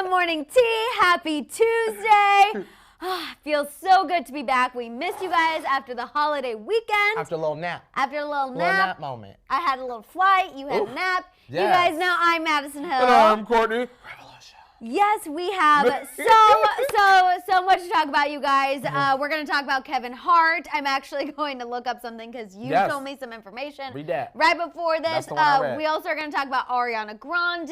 the morning tea. Happy Tuesday. Feels so good to be back. We missed you guys after the holiday weekend. After a little nap. After a little Little nap moment. I had a little flight. You had a nap. Yes. You guys know I'm Madison Hill. And I'm Courtney. Yes, we have so much to talk about, you guys. We're going to talk about Kevin Hart. I'm actually going to look up something because you told me some information. Read that. Right before this. That's the one I read. We also are going to talk about Ariana Grande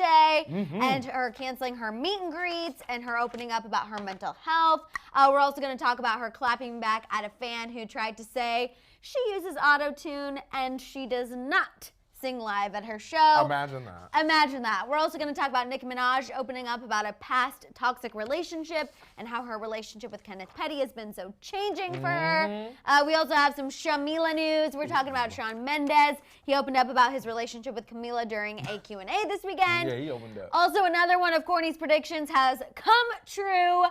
and her canceling her meet and greets and her opening up about her mental health. We're also going to talk about her clapping back at a fan who tried to say she uses auto-tune and she does not sing live at her show. Imagine that. Imagine that. We're also going to talk about Nicki Minaj opening up about a past toxic relationship and how her relationship with Kenneth Petty has been so changing for her. We also have some Shamila news. We're talking about Shawn Mendes. He opened up about his relationship with Camila during a Q&A this weekend. Yeah, he opened up. Also, another one of Courtney's predictions has come true.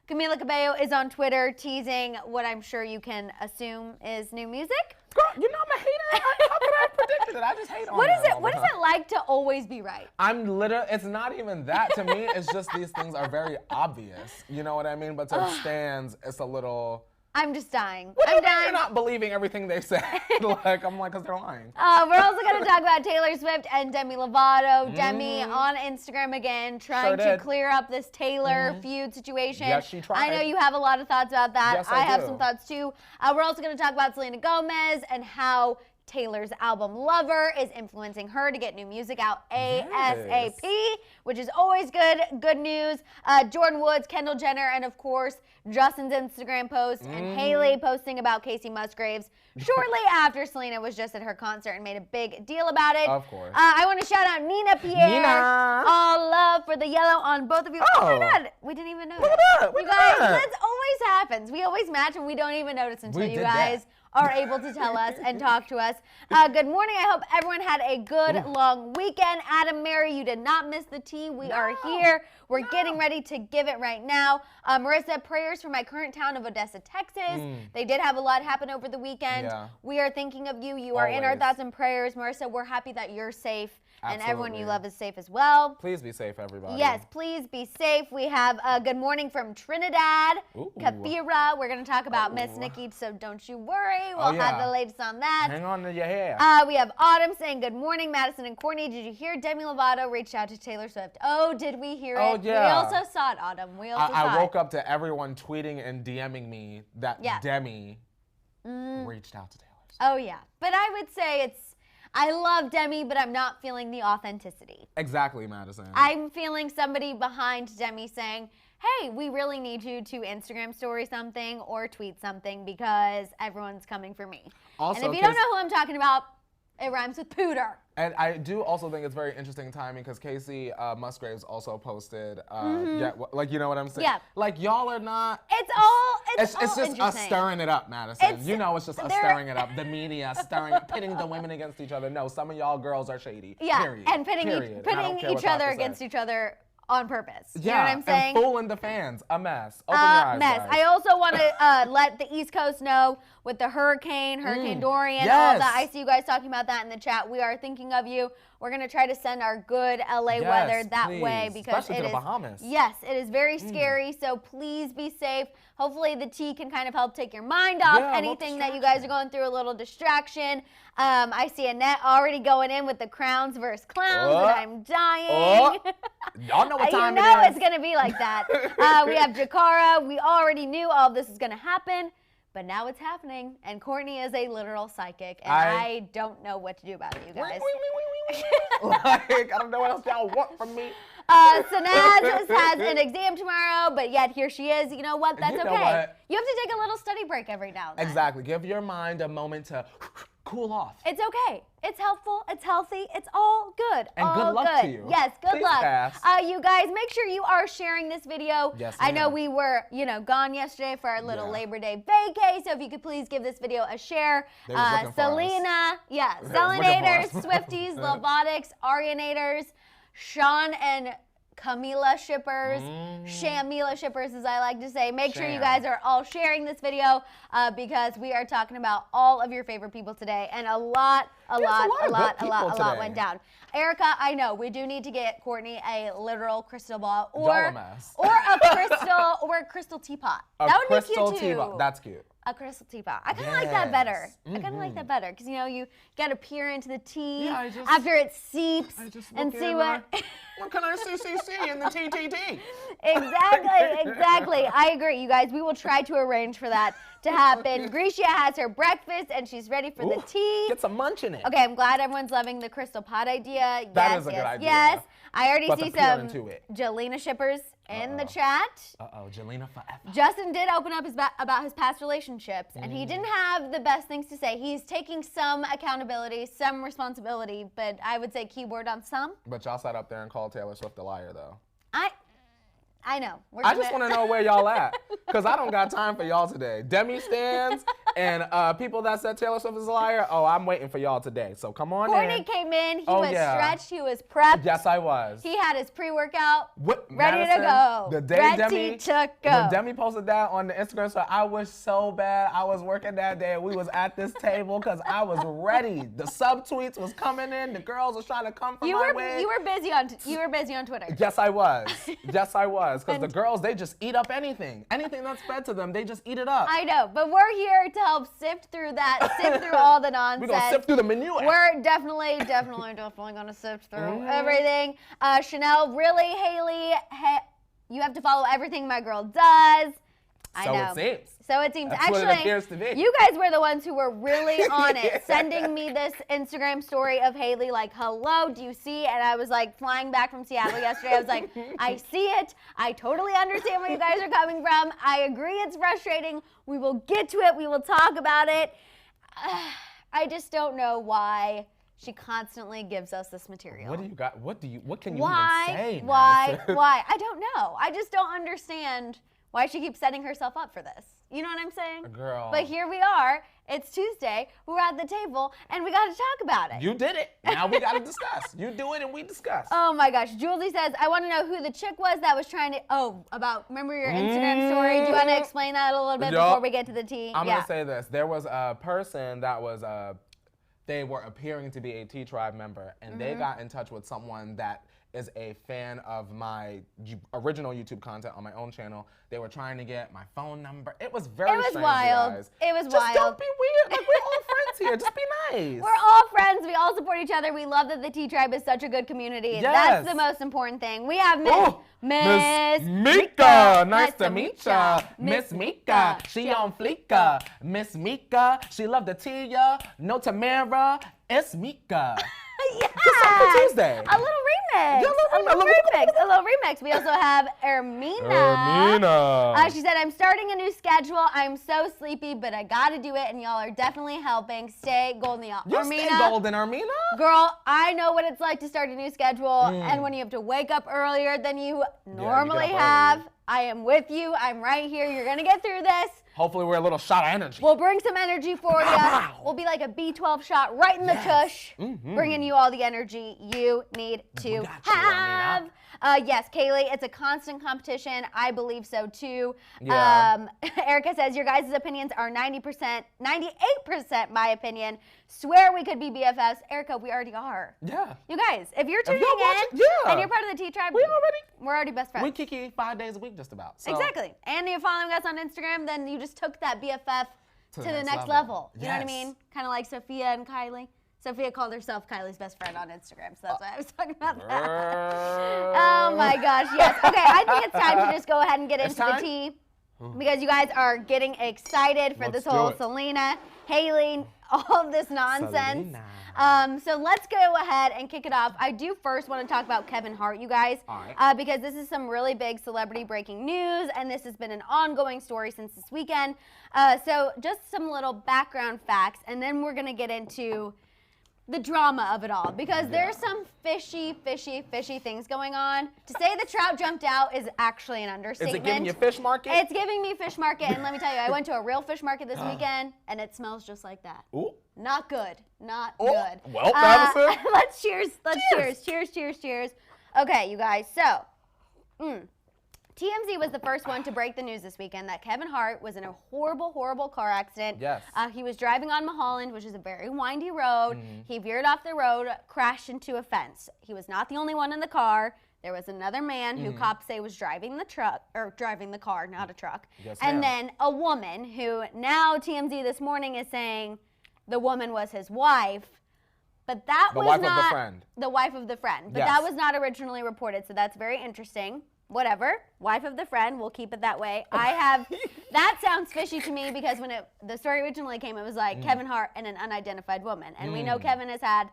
Camila Cabello is on Twitter teasing what I'm sure you can assume is new music. Girl, you know I'm a hater. How could I have predicted it? I just hate on What is that it? all What the is time. it like to always be right? I'm literally, it's not even that to me. It's just these things are very obvious. You know what I mean? But to stands, it's a little. I'm just dying. What do I'm you mean dying. you're not believing everything they say? I'm like, because they're lying. We're also going to talk about Taylor Swift and Demi Lovato. Demi on Instagram again, trying to did. clear up this Taylor feud situation. Yes, she tried. I know you have a lot of thoughts about that. Yes, I have do. some thoughts too. We're also going to talk about Selena Gomez and how Taylor's album Lover is influencing her to get new music out ASAP, which is always good news. Jordan Woods, Kendall Jenner, and of course, Justin's Instagram post and Haley posting about Casey Musgraves shortly after Selena was just at her concert and made a big deal about it. Of course. I want to shout out Nina Pierre. Nina. All love for the yellow on both of you. Oh my God, we didn't even notice. Look at that. You guys, that always happens. We always match and we don't even notice until We you did guys that. are able to tell us and talk to us. Good morning. I hope everyone had a good long weekend. Adam, Mary, you did not miss the tea. We are here. We're getting ready to give it right now. Marissa, prayers for my current town of Odessa, Texas. They did have a lot happen over the weekend. Yeah. We are thinking of you. You are in our Always. thoughts and prayers. Marissa, we're happy that you're safe and everyone you Absolutely. love is safe as well. Please be safe, everybody. Yes, please be safe. We have a good morning from Trinidad, Ooh. Kafira. We're going to talk about Miss Nikki, so don't you worry. We'll have the latest on that. Hang on to your hair. We have Autumn saying good morning, Madison and Courtney. Did you hear Demi Lovato reached out to Taylor Swift? Oh, did we hear it? Oh, yeah. We also saw it, Autumn. We also saw I it. woke up to everyone tweeting and DMing me that Yeah. Demi reached out to Taylor Swift. Oh, yeah. But I would say I love Demi, but I'm not feeling the authenticity. Exactly, Madison. I'm feeling somebody behind Demi saying, hey, we really need you to Instagram story something or tweet something because everyone's coming for me. Also, and if you don't know who I'm talking about, it rhymes with pooter. And I do also think it's very interesting timing because Casey Musgraves also posted, like, you know what I'm saying? Yeah. Like, y'all are not. It's all It's just us interesting. stirring it up, Madison. It's- You know, it's just us they're- stirring it up. The media stirring, pitting the women against each other. No, some of y'all girls are shady. Yeah, Period. and pitting Period. And I don't care what each y'all other have to say. against each other on purpose. Yeah, You know what I'm saying? and fooling the fans. A mess. Open your eyes, Mess. guys. I also want to let the East Coast know with the Hurricane Dorian, all Yes. that. I see you guys talking about that in the chat. We are thinking of you. We're going to try to send our good LA Yes, weather that way please. because Especially it to the is Bahamas. Yes, it is very scary. So please be safe. Hopefully the tea can kind of help take your mind off Yeah, a little anything that you guys are going through, a little distraction. I see Annette already going in with the crowns versus clowns, and I'm dying. Y'all know what time you know it is. it's going to be like that. We have Jakara. We already knew all of this is going to happen, but now it's happening. And Courtney is a literal psychic, and I don't know what to do about it, you guys. Like, I don't know what else y'all want from me. Sanaz has an exam tomorrow, but yet here she is. You know what? That's You know okay. what? You have to take a little study break every now and then. Exactly. Give your mind a moment to cool off. It's okay. It's helpful. It's healthy. It's all good. And all good luck to you. Yes, good Please luck. pass. You guys, make sure you are sharing this video. Yes, I know ma'am. we were, gone yesterday for our little Yeah. Labor Day vacay, so if you could please give this video a share. They was looking for us. Selena, looking for Selenators, us. Swifties, Lovotics, Arianators, Sean and Camila shippers, Shamila shippers, as I like to say. Make sure you guys are all sharing this video because we are talking about all of your favorite people today, and a lot went down. Erica, I know we do need to get Courtney a literal crystal ball or a crystal teapot. That would be cute too. Teapot. That's cute. A crystal teapot. I kind of like that better. I kind of like that better because you got to peer into the tea after it seeps and see what. What can I see in the TTT? Exactly. I agree, you guys. We will try to arrange for that to happen. Grisha has her breakfast and she's ready for the tea. Get some munch in it. Okay, I'm glad everyone's loving the crystal pot idea. That is a good idea. Yes. I already see some Jelena shippers in the chat. Jelena forever. Justin did open up about his past relationships, and he didn't have the best things to say. He's taking some accountability, some responsibility, but I would say keyword on some. But y'all sat up there and called Taylor Swift a liar, though. I know. I just want to know where y'all at, because I don't got time for y'all today. Demi stands and people that said Taylor Swift is a liar, I'm waiting for y'all today. So come on in. Courtney came in. He was stretched. He was prepped. Yes, I was. He had his pre-workout ready Madison, to go. The day when Demi posted that on the Instagram story, I was so bad. I was working that day and we was at this table because I was ready. The subtweets was coming in. The girls was trying to come from my way. You were busy on Twitter. Yes, I was. Yes, I was. Because the girls, they just eat up anything. Anything that's fed to them, they just eat it up. I know, but we're here to help sift through all the nonsense. We're going to sift through the menu. We're definitely going to sift through everything. Chanel, really, Haley, you have to follow everything my girl does. I know. So it seems. That's actually, what it appears to be. You guys were the ones who were really on it, sending me this Instagram story of Haley like, hello, do you see? And I was like flying back from Seattle yesterday. I was like, I see it. I totally understand where you guys are coming from. I agree it's frustrating. We will get to it. We will talk about it. I just don't know why she constantly gives us this material. What do you got? What can you even say? Why? I don't know. I just don't understand why she keeps setting herself up for this. You know what I'm saying? Girl. But here we are. It's Tuesday. We're at the table, and we got to talk about it. You did it. Now we got to discuss. You do it, and we discuss. Oh, my gosh. Julie says, I want to know who the chick was that was trying to, remember your Instagram story? Do you want to explain that a little bit before we get to the tea? I'm going to say this. There was a person that was, they were appearing to be a T-Tribe member, and they got in touch with someone that is a fan of my original YouTube content on my own channel. They were trying to get my phone number. It was very strange, wild. Guys. It was Just wild. don't be weird. Like, we're all friends here. Just be nice. We're all friends. We all support each other. We love that the T-Tribe is such a good community. Yes. That's the most important thing. We have Miss Mika. Nice to meet ya. Miss Mika. She on fleeka. Miss Mika. She love the tea-ya. No Tamara. It's Mika. Yes. Just on for Tuesday. A little remix. A little remix. We also have Ermina. She said, I'm starting a new schedule. I'm so sleepy, but I got to do it, and y'all are definitely helping. Stay golden, y'all. You stay golden, Ermina. Girl, I know what it's like to start a new schedule, and when you have to wake up earlier than you normally have. I am with you. I'm right here. You're going to get through this. Hopefully we're a little shot of energy. We'll bring some energy for you. We'll be like a B12 shot right in the tush, bringing you all the energy you need to have. Yes, Kaylee, it's a constant competition. I believe so too. Yeah. Erica says, your guys' opinions are 90%, 98% my opinion. Swear we could be BFFs. Erica, we already are. Yeah. You guys, if you're tuning in and you're part of the T-Tribe, we're already best friends. We kiki 5 days a week just about. So. Exactly. And you're following us on Instagram, then you just took that BFF to the next level. You know what I mean? Kind of like Sophia and Kylie. Sophia called herself Kylie's best friend on Instagram, so that's why I was talking about that. Oh my gosh, yes. Okay, I think it's time to just go ahead and get into the tea. Because you guys are getting excited for this whole Selena, Haley, all of this nonsense. So let's go ahead and kick it off. I do first want to talk about Kevin Hart, you guys, because this is some really big celebrity breaking news, and this has been an ongoing story since this weekend. So just some little background facts, and then we're going to get into the drama of it all, because there's some fishy things going on. To say the trout jumped out is actually an understatement. Is it giving you fish market? It's giving me fish market, and let me tell you, I went to a real fish market this weekend, and it smells just like that. Ooh. Not good. Not good. Well, Madison. Let's cheers. Cheers. Okay, you guys. So TMZ was the first one to break the news this weekend that Kevin Hart was in a horrible, horrible car accident. Yes. He was driving on Mulholland, which is a very windy road. He veered off the road, crashed into a fence. He was not the only one in the car. There was another man who cops say was driving the car, not a truck. Yes, and ma'am. then a woman who now TMZ this morning is saying the woman was his wife. But that was wife not of the friend. the wife of the friend. But Yes. that was not originally reported, so that's very interesting. Whatever, wife of the friend, we'll keep it that way. That sounds fishy to me because when the story originally came, it was like Kevin Hart and an unidentified woman. And we know Kevin has had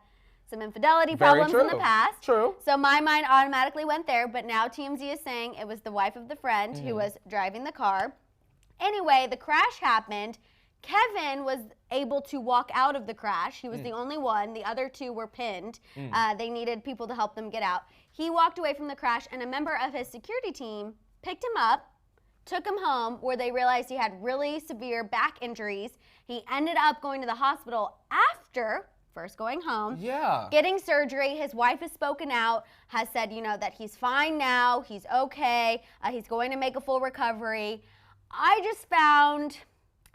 some infidelity problems in the past. True. So my mind automatically went there, but now TMZ is saying it was the wife of the friend who was driving the car. Anyway, the crash happened. Kevin was able to walk out of the crash. He was the only one. The other two were pinned. They needed people to help them get out. He walked away from the crash, and a member of his security team picked him up, took him home, where they realized he had really severe back injuries. He ended up going to the hospital after first going home, getting surgery. His wife has spoken out, has said, that he's fine now, he's okay, he's going to make a full recovery. I just found,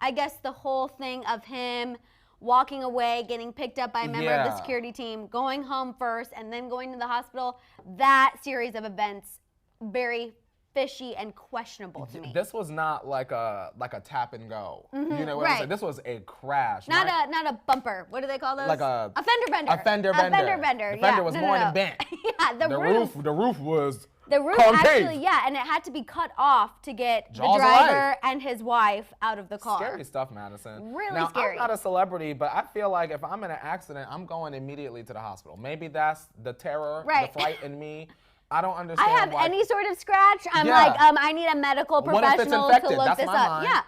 I guess, the whole thing of him walking away, getting picked up by a member of the security team, going home first, and then going to the hospital, that series of events, very fishy and questionable to me. This was not like a tap and go. You know what I'm saying? This was a crash. Not a bumper. What do they call those? Like a fender bender. A fender bender. A fender bender. The fender was more than bent. Yeah, the roof. The roof was The roof concave. actually, and it had to be cut off to get Jaws the driver and his wife out of the car. Scary stuff, Madison. Really now, scary. I'm not a celebrity, but I feel like if I'm in an accident, I'm going immediately to the hospital. Maybe that's the terror, the fright in me. I don't understand. I have why. any sort of scratch. I'm like, I need a medical professional to look That's this my up. mind. Yeah.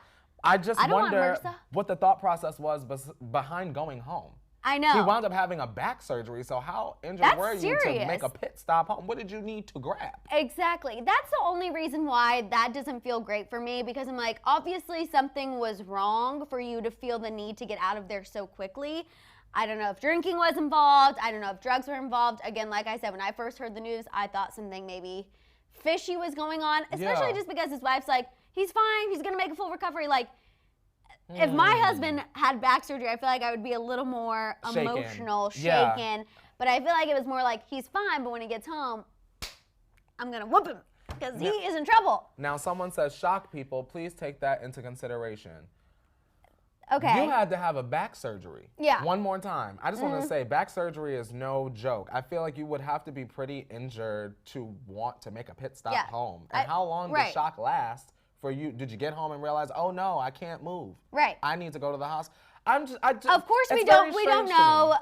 I just I don't want wonder MRSA. what the thought process was behind going home. I know. He wound up having a back surgery, so how injured That's were you serious. to make a pit stop home? What did you need to grab? Exactly. That's the only reason why that doesn't feel great for me, because I'm like, obviously something was wrong for you to feel the need to get out of there so quickly. I don't know if drinking was involved. I don't know if drugs were involved. Again, like I said, when I first heard the news, I thought something maybe fishy was going on, especially just because his wife's like, he's fine, he's gonna make a full recovery. Like, if my husband had back surgery, I feel like I would be a little more emotional, shaken. But I feel like it was more like, he's fine, but when he gets home, I'm gonna whoop him because he is in trouble. Now, someone says, shock people, please take that into consideration. Okay. You had to have a back surgery. Yeah. One more time. I just want to say, back surgery is no joke. I feel like you would have to be pretty injured to want to make a pit stop home. And how long did shock last for you? Did you get home and realize, oh no, I can't move? Right. I need to go to the hospital. Of course, we don't know.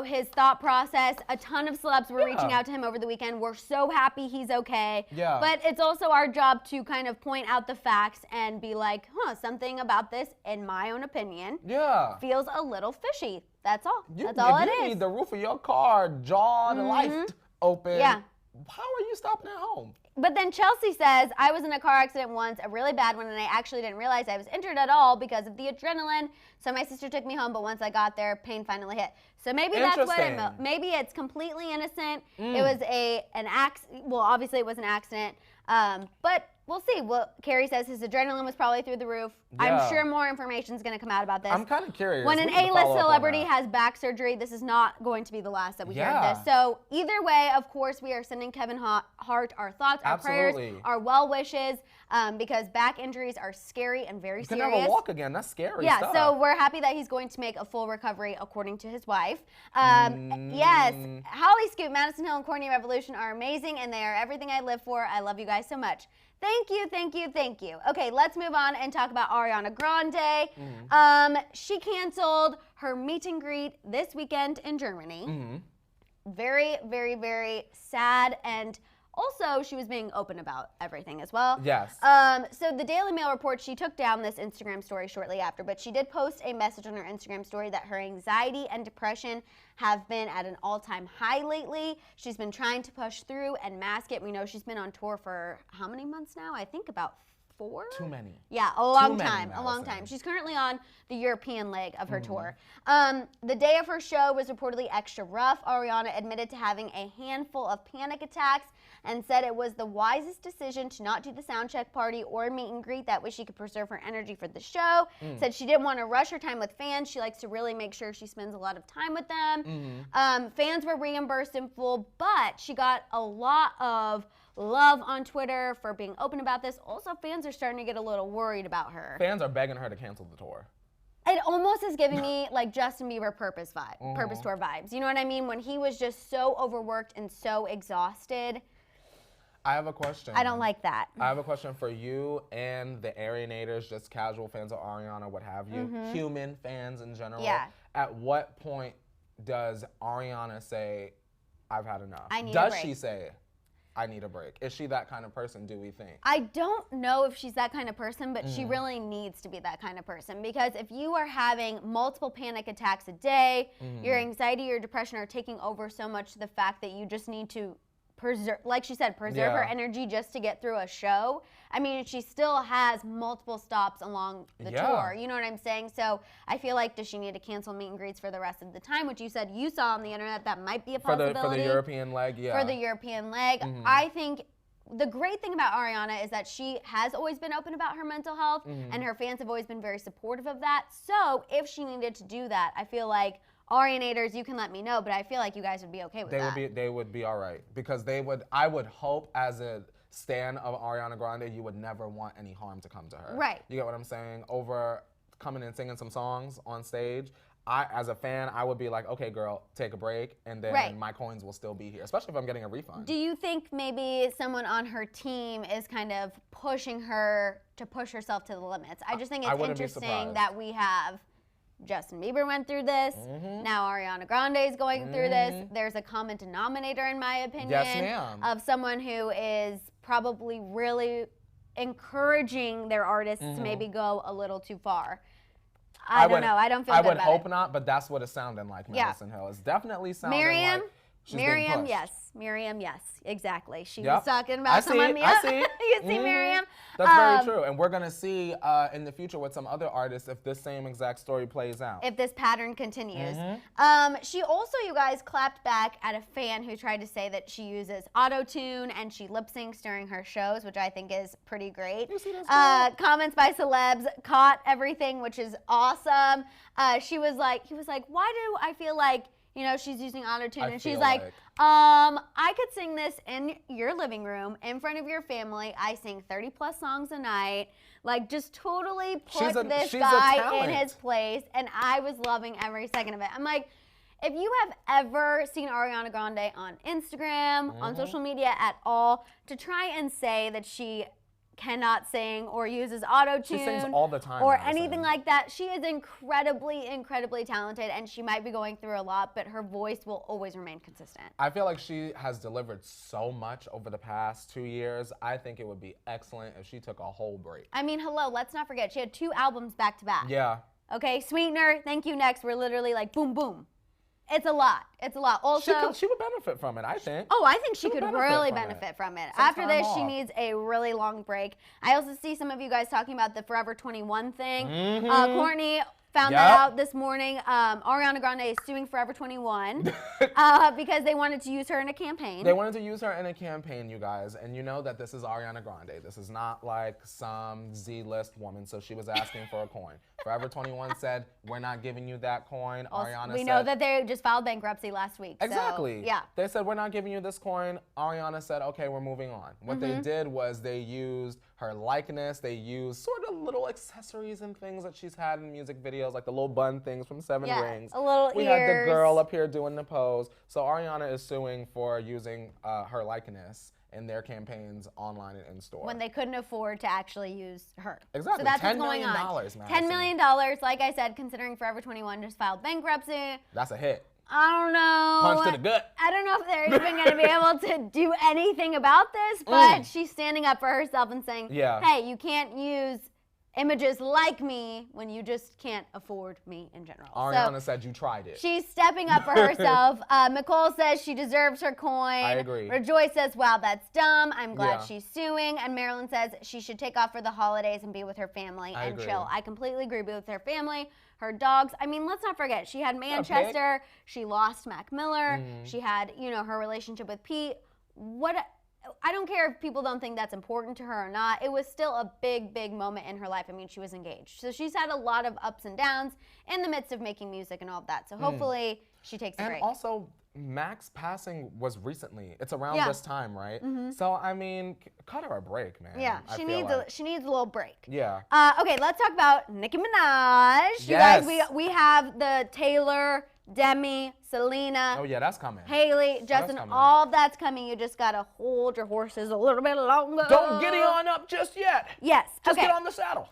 His thought process. A ton of celebs were reaching out to him over the weekend. We're so happy he's okay. Yeah. But it's also our job to kind of point out the facts and be like, something about this, in my own opinion, feels a little fishy. That's all. That's all it is. If you need the roof of your car jawed life open, how are you stopping at home? But then Chelsea says, I was in a car accident once, a really bad one, and I actually didn't realize I was injured at all because of the adrenaline. So my sister took me home, but once I got there, pain finally hit. So maybe that's what it meant. Maybe it's completely innocent. It was an accident. Well, obviously it was an accident. But we'll see. Well, Carrie says his adrenaline was probably through the roof. I'm sure more information is going to come out about this. I'm kind of curious. When an A-list celebrity has back surgery, this is not going to be the last that we hear of this. So either way, of course, we are sending Kevin Hart our thoughts, our prayers, our well wishes, because back injuries are scary and very serious. You can never walk again. That's scary stuff. So we're happy that he's going to make a full recovery, according to his wife. Yes, Holly Scoop, Madison Hill, and Courtney Revolution are amazing, and they are everything I live for. I love you guys so much. Thank you, thank you, thank you. Okay, let's move on and talk about Ariana Grande. She canceled her meet and greet this weekend in Germany. Very, very, very sad, and also she was being open about everything as well. Yes. So the Daily Mail reports she took down this Instagram story shortly after, but she did post a message on her Instagram story that her anxiety and depression have been at an all-time high lately. She's been trying to push through and mask it. We know she's been on tour for how many months now? I think about 4? Too many. Yeah, a long many, time. A long Madison. time. She's currently on the European leg of her tour. The day of her show was reportedly extra rough. Ariana admitted to having a handful of panic attacks and said it was the wisest decision to not do the soundcheck party or meet and greet. That way she could preserve her energy for the show. Said she didn't want to rush her time with fans. She likes to really make sure she spends a lot of time with them. Fans were reimbursed in full, but she got a lot of love on Twitter for being open about this. Also, fans are starting to get a little worried about her. Fans are begging her to cancel the tour. It almost is giving me like Justin Bieber Purpose Tour vibes. You know what I mean? When he was just so overworked and so exhausted. I have a question. I don't like that. I have a question for you and the Arianators, just casual fans of Ariana, what have you, human fans in general. Yeah. At what point does Ariana say, I've had enough? I need a does break. she say, I need a break? Is she that kind of person, do we think? I don't know if she's that kind of person, but she really needs to be that kind of person, because if you are having multiple panic attacks a day, your anxiety, your depression are taking over so much to the fact that you just need to preserve, like she said, preserve her energy just to get through a show. I mean, she still has multiple stops along the tour. You know what I'm saying? So I feel like, does she need to cancel meet and greets for the rest of the time? Which you said you saw on the internet that might be a possibility. For the European leg, yeah. For the European leg. I think the great thing about Ariana is that she has always been open about her mental health, and her fans have always been very supportive of that. So if she needed to do that, I feel like Arianators, you can let me know, but I feel like you guys would be okay with that. They would be all right, because I would hope, as a stan of Ariana Grande, you would never want any harm to come to her. Right. You get what I'm saying? Over coming and singing some songs on stage, as a fan, I would be like, okay, girl, take a break, and then my coins will still be here, especially if I'm getting a refund. Do you think maybe someone on her team is kind of pushing her to push herself to the limits? I just think it's interesting that we have Justin Bieber went through this. Now Ariana Grande is going through this. There's a common denominator, in my opinion, of someone who is probably really encouraging their artists to maybe go a little too far. I don't know. I don't feel good about it. I would hope not, but that's what it's sounding like, Madison Hill. It's definitely sounding like she's Miriam, being pushed. Miriam, yes, exactly. She was talking about someone. I see. You see Miriam? That's very true. And we're going to see in the future with some other artists if this same exact story plays out. If this pattern continues. She also, you guys, clapped back at a fan who tried to say that she uses auto-tune and she lip-syncs during her shows, which I think is pretty great. You see this comments by celebs caught everything, which is awesome. He was like, why do I feel like, you know, she's using auto-tune? And she's like, I could sing this in your living room in front of your family. I sing 30 plus songs a night. Like, just totally put this guy in his place. And I was loving every second of it. I'm like, if you have ever seen Ariana Grande on Instagram, on social media at all, to try and say that she cannot sing or uses auto-tune. She sings all the time. Or anything like that. She is incredibly, incredibly talented, and she might be going through a lot, but her voice will always remain consistent. I feel like she has delivered so much over the past 2 years. I think it would be excellent if she took a whole break. I mean, hello, let's not forget, she had 2 albums back to back. Yeah. Okay, Sweetener, Thank You Next, we're literally like boom, boom. It's a lot. It's a lot. Also, she would benefit from it, I think. Oh, I think she could really benefit from it. After this, she needs a really long break. I also see some of you guys talking about the Forever 21 thing. Courtney found that out this morning. Ariana Grande is suing Forever 21 because they wanted to use her in a campaign. They wanted to use her in a campaign, you guys. And you know that this is Ariana Grande. This is not like some Z-list woman, so she was asking for a coin. Forever 21 said, we're not giving you that coin. Ariana said, we know that they just filed bankruptcy last week. Exactly. So, yeah. They said, we're not giving you this coin. Ariana said, okay, we're moving on. What they did was they used her likeness. They used sort of little accessories and things that she's had in music videos, like the little bun things from Seven Rings. A little we ears. had the girl up here doing the pose. So Ariana is suing for using her likeness in their campaigns online and in store. When they couldn't afford to actually use her. Exactly. So that's $10 what's going million, on. Madison. $10 million, like I said, considering Forever 21 just filed bankruptcy. That's a hit. I don't know. Punch to the gut. I don't know if they're even going to be able to do anything about this, but she's standing up for herself and saying, hey, you can't use images like me when you just can't afford me in general. Ariana said you tried it. She's stepping up for herself. Nicole says she deserves her coin. I agree. Rejoice says, wow, that's dumb. I'm glad Yeah. she's suing. And Marilyn says she should take off for the holidays and be with her family I and agree. chill. I completely agree with her family, her dogs. I mean, let's not forget, she had Manchester. She lost Mac Miller. She had, you know, her relationship with Pete. I don't care if people don't think that's important to her or not. It was still a big, big moment in her life. I mean, she was engaged. So she's had a lot of ups and downs in the midst of making music and all of that. So hopefully she takes a break. And also, Mac's passing was recently. It's around Yeah. this time, right? So, I mean, cut her a break, man. Yeah, I she feel needs like. she needs a little break. Yeah. Okay, let's talk about Nicki Minaj. You Yes. guys, we have the Taylor, Demi, Selena, Oh, yeah, that's coming. Haley, Justin, coming. all that's coming. You just gotta hold your horses a little bit longer. Don't giddy on up just yet. Yes. Just okay. get on the saddle.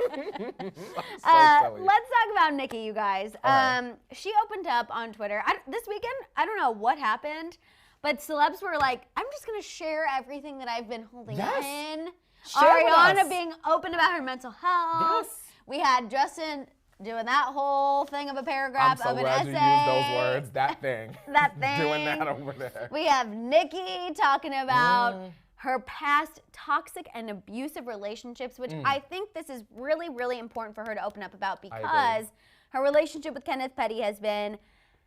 so silly. Let's talk about Nicki, you guys. Okay. She opened up on Twitter this weekend. I don't know what happened, but celebs were like, "I'm just gonna share everything that I've been holding Yes. in." Share with Ariana us. being open about her mental health. Yes. We had Justin doing that whole thing of a I'm paragraph so of an glad essay. you used those words. That thing. That thing. Doing that over there. We have Nicki talking about her past toxic and abusive relationships, which I think this is really, really important for her to open up about because her relationship with Kenneth Petty has been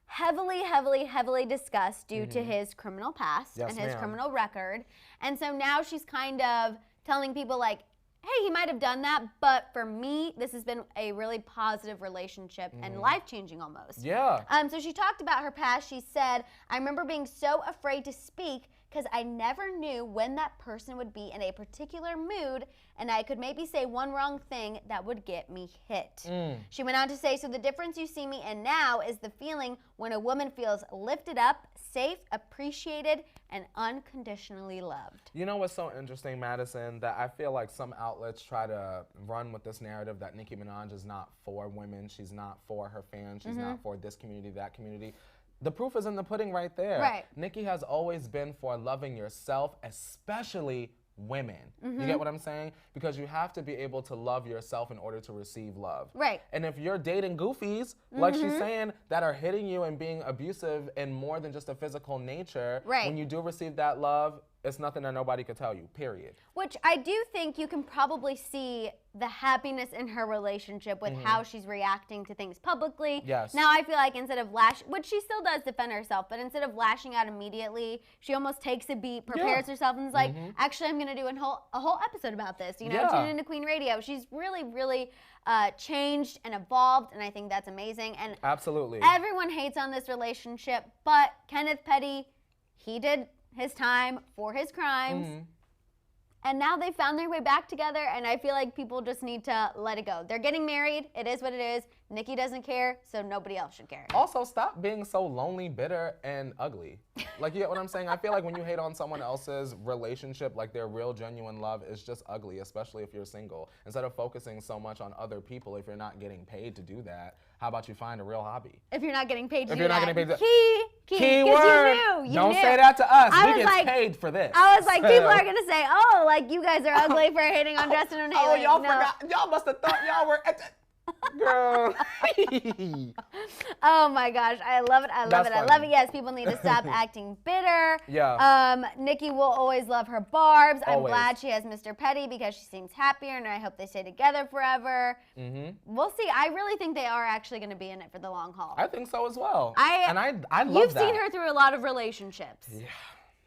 heavily, heavily, heavily discussed due to his criminal past Yes, and his ma'am. criminal record. And so now she's kind of telling people like, hey, he might have done that, but for me, this has been a really positive relationship and life-changing almost. Yeah. So she talked about her past. She said, I remember being so afraid to speak because I never knew when that person would be in a particular mood and I could maybe say one wrong thing that would get me hit. She went on to say, so the difference you see me in now is the feeling when a woman feels lifted up, safe, appreciated, and unconditionally loved. You know what's so interesting, Madison? That I feel like some outlets try to run with this narrative that Nicki Minaj is not for women. She's not for her fans. She's not for this community, that community. The proof is in the pudding right there. Right. Nicki has always been for loving yourself, especially women. You get what I'm saying? Because you have to be able to love yourself in order to receive love. Right. And if you're dating goofies, like she's saying, that are hitting you and being abusive in more than just a physical nature, Right. when you do receive that love, it's nothing that nobody could tell you, period. Which I do think you can probably see the happiness in her relationship with how she's reacting to things publicly. Yes. Now I feel like instead of which she still does defend herself, but instead of lashing out immediately, she almost takes a beat, prepares herself, and is like, actually, I'm going to do a whole episode about this. You know, Yeah. tune into Queen Radio. She's really, really changed and evolved, and I think that's amazing. And Absolutely. everyone hates on this relationship, but Kenneth Petty, he did his time for his crimes. And now they found their way back together, and I feel like people just need to let it go. They're getting married. It is what it is. Nicki doesn't care, so nobody else should care. Also, stop being so lonely, bitter, and ugly. Like, you get what I'm saying? I feel like when you hate on someone else's relationship, like their real, genuine love is just ugly, especially if you're single. Instead of focusing so much on other people, if you're not getting paid to do that, how about you find a real hobby? If you're not getting paid to If do you're not that. getting paid to- Key, Key 'cause word. You Don't knew. say that to us. I We was get like- paid for this. I was like, people So- are gonna say, oh, like you guys are ugly for hating on Justin and Oh, Haley. y'all No. forgot. Y'all must have thought y'all were at the... Girl. Oh my gosh, I love it. I love That's it. I love funny. it. Yes, people need to stop acting bitter. Yeah. Nicki will always love her barbs. I'm Always. glad she has Mr. Petty because she seems happier, and I hope they stay together forever. We'll see. I really think they are actually going to be in it for the long haul. I think so as well. I love You've that. seen her through a lot of relationships. Yeah.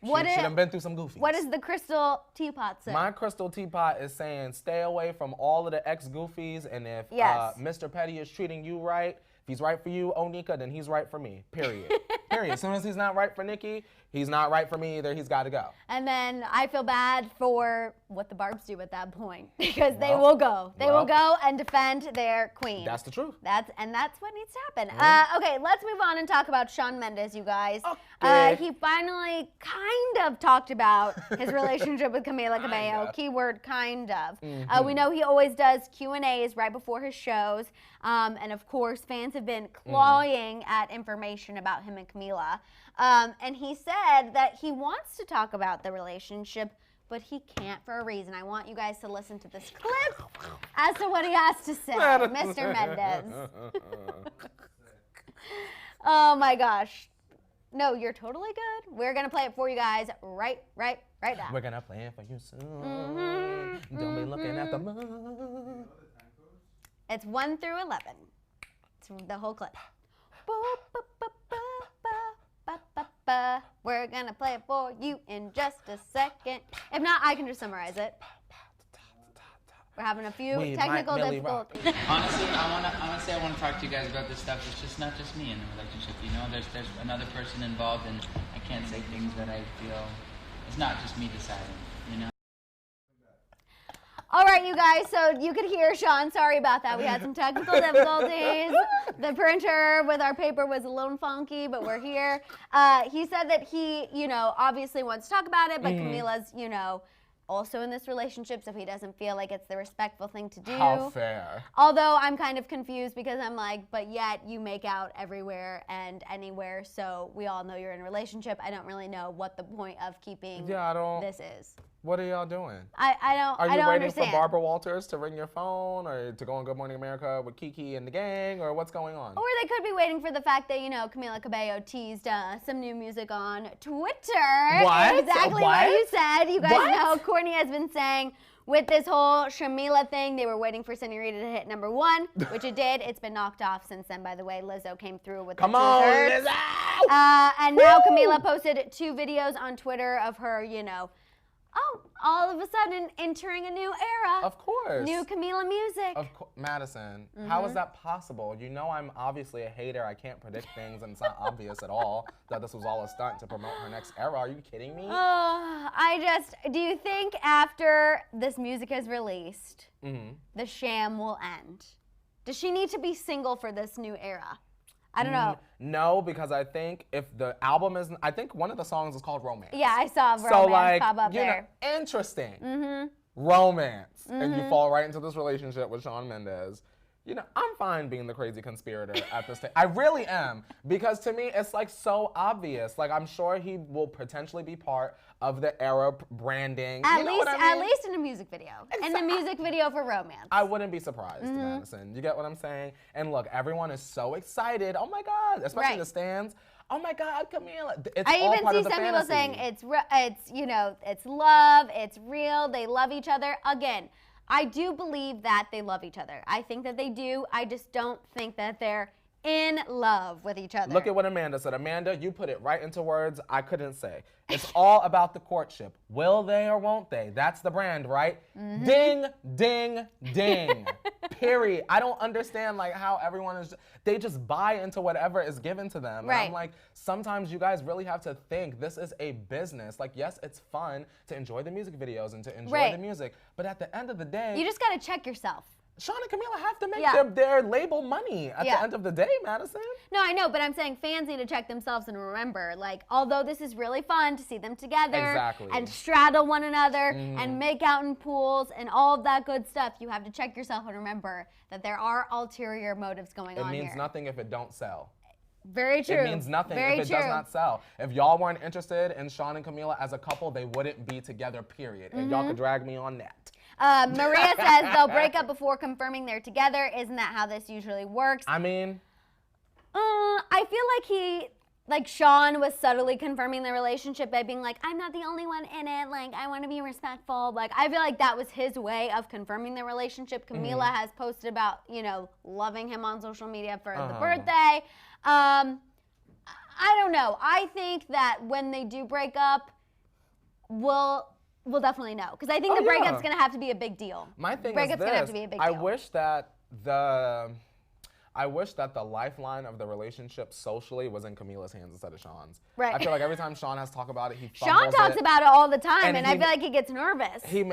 What she is- done been through some goofies. What does the crystal teapot say? My crystal teapot is saying stay away from all of the ex-goofies, and if Yes. Mr. Petty is treating you right, if he's right for you, Onika, then he's right for me, period. Period. As soon as he's not right for Nicki, he's not right for me either. He's got to go. And then I feel bad for what the Barbs do at that point because they Well, will go. They will well. go and defend their queen. That's the truth. That's what needs to happen. Okay, let's move on and talk about Shawn Mendes, you guys. Okay. He finally kind of talked about his relationship with Camila Cabello. Kinda. Keyword kind of. We know he always does Q&As right before his shows. And of course, fans have been clawing at information about him and Camila. And he said that he wants to talk about the relationship, but he can't for a reason. I want you guys to listen to this clip as to what he has to say. Mr. Mendes. Oh my gosh. No, you're totally good. We're going to play it for you guys right now. We're going to play it for you soon. Don't be looking at the moon. It's 1 through 11. It's the whole clip. We're going to play it for you in just a second. If not, I can just summarize it. We're having a few technical difficulties. Honestly, I want to talk to you guys about this stuff. It's just not just me in the relationship, you know. There's another person involved, and I can't say things that I feel. It's not just me deciding, you know. All right, you guys. So you could hear Sean. Sorry about that. We had some technical difficulties. The printer with our paper was a little funky, but we're here. He said that he, obviously wants to talk about it, but Camila's, also in this relationship, so he doesn't feel like it's the respectful thing to do. How fair. Although I'm kind of confused because I'm like, but yet you make out everywhere and anywhere, so we all know you're in a relationship. I don't really know what the point of keeping this is. What are y'all doing? I don't Are you waiting understand. for Barbara Walters to ring your phone, or to go on Good Morning America with Kiki and the gang, or what's going on? Or they could be waiting for the fact that, Camila Cabello teased some new music on Twitter. What? Exactly what you said. You guys know Courtney has been saying with this whole Shamila thing, they were waiting for Senorita to hit #1, which it did. It's been knocked off since then, by the way. Lizzo came through with Come on, Lizzo! And now Camila posted 2 videos on Twitter of her, all of a sudden entering a new era. Of course. New Camila music. Of course. Madison, how is that possible? You know I'm obviously a hater. I can't predict things, and it's not obvious at all that this was all a stunt to promote her next era. Are you kidding me? Do you think after this music is released, the sham will end? Does she need to be single for this new era? I don't know. No, because I think if the album is, I think one of the songs is called Romance. Yeah, I saw Romance pop up there. Interesting. Romance. And you fall right into this relationship with Shawn Mendes. I'm fine being the crazy conspirator at this time. I really am. Because to me, it's like so obvious. Like, I'm sure he will potentially be part of the era branding. At least in a music video. In the music video for Romance. I wouldn't be surprised, Madison. You get what I'm saying? And look, everyone is so excited. Oh my God. Especially the stands. Oh my God, Camila. I even see some people saying it's love, it's real, they love each other. Again, I do believe that they love each other. I think that they do. I just don't think that they're in love with each other. Look at what Amanda said. Amanda, you put it right into words I couldn't say. It's all about the courtship. Will they or won't they? That's the brand, right? Ding, ding, ding. Period. I don't understand how everyone is, they just buy into whatever is given to them. Right. And I'm like, sometimes you guys really have to think this is a business. Like, yes, it's fun to enjoy the music videos and to enjoy the music, but at the end of the day, you just got to check yourself. Shawn and Camila have to make their label money at the end of the day, Madison. No, I know, but I'm saying fans need to check themselves and remember, although this is really fun to see them together and straddle one another and make out in pools and all of that good stuff, you have to check yourself and remember that there are ulterior motives going on here. It means nothing if it don't sell. Very true. It means nothing if it does not sell. If y'all weren't interested in Shawn and Camila as a couple, they wouldn't be together, period. And y'all could drag me on that. Maria says they'll break up before confirming they're together. Isn't that how this usually works? I mean, I feel like Shawn was subtly confirming the relationship by being like, I'm not the only one in it. Like, I want to be respectful. Like, I feel like that was his way of confirming the relationship. Camila has posted about, loving him on social media for the birthday. I don't know. I think that when they do break up, we'll definitely know. Because I think the breakup's going to have to be a big deal. My thing is this. Going to have to be a big deal. I wish that the lifeline of the relationship socially was in Camila's hands instead of Shawn's. Right. I feel like every time Shawn has to talk about it, he Shawn talks about it all the time, and I feel like he gets nervous. He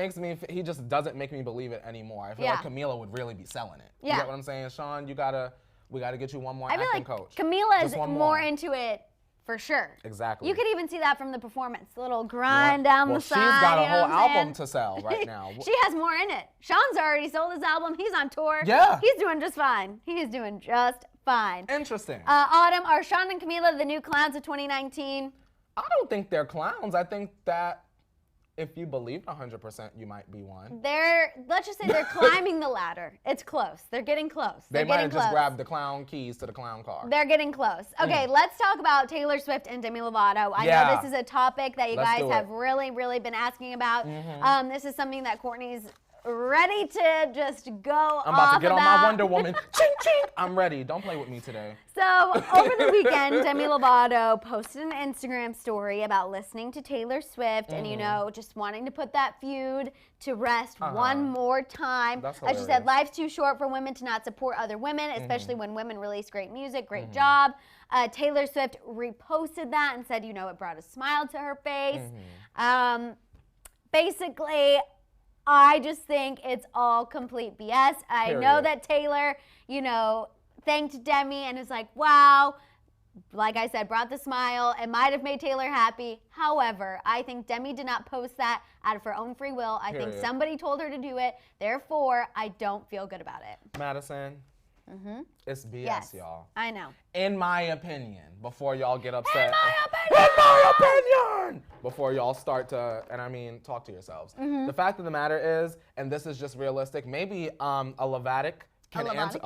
just doesn't make me believe it anymore. I feel like Camila would really be selling it. Yeah. You get what I'm saying? Shawn, we gotta get you one more acting coach. Camila is more into it. For sure. Exactly. You could even see that from the performance. A little grind down the side. She's got a whole album to sell right now. She has more in it. Shawn's already sold his album. He's on tour. Yeah. He's doing just fine. He is doing just fine. Interesting. Autumn, are Shawn and Camila the new clowns of 2019? I don't think they're clowns. I think that if you believe 100%, you might be one. Let's just say they're climbing the ladder. It's close. They're getting close. They They're might getting have just close. grabbed the clown keys to the clown car. They're getting close. Okay, let's talk about Taylor Swift and Demi Lovato. I know this is a topic that you Let's guys do have it. really, really been asking about. This is something that Courtney's ready to just go I'm about off to get on about. my Wonder Woman. Ching, ching. I'm ready. Don't play with me today. So over the weekend, Demi Lovato posted an Instagram story about listening to Taylor Swift and, you know, just wanting to put that feud to rest one more time. That's As she said, hilarious. life's too short for women to not support other women, especially when women release great music. Great job. Taylor Swift reposted that and said, you know, it brought a smile to her face. Basically, I just think it's all complete BS. I know Period. that Taylor, you know, thanked Demi and is like, wow, like I said, brought the smile. It might have made Taylor happy. However, I think Demi did not post that out of her own free will. I think Period. somebody told her to do it. Therefore, I don't feel good about it. Madison, it's BS, Yes, y'all. I know. In my opinion, before y'all get upset. In my opinion! In my opinion! Before y'all start to, and I mean, talk to yourselves. The fact of the matter is, and this is just realistic, maybe a Lovatic can Lovatic, answer,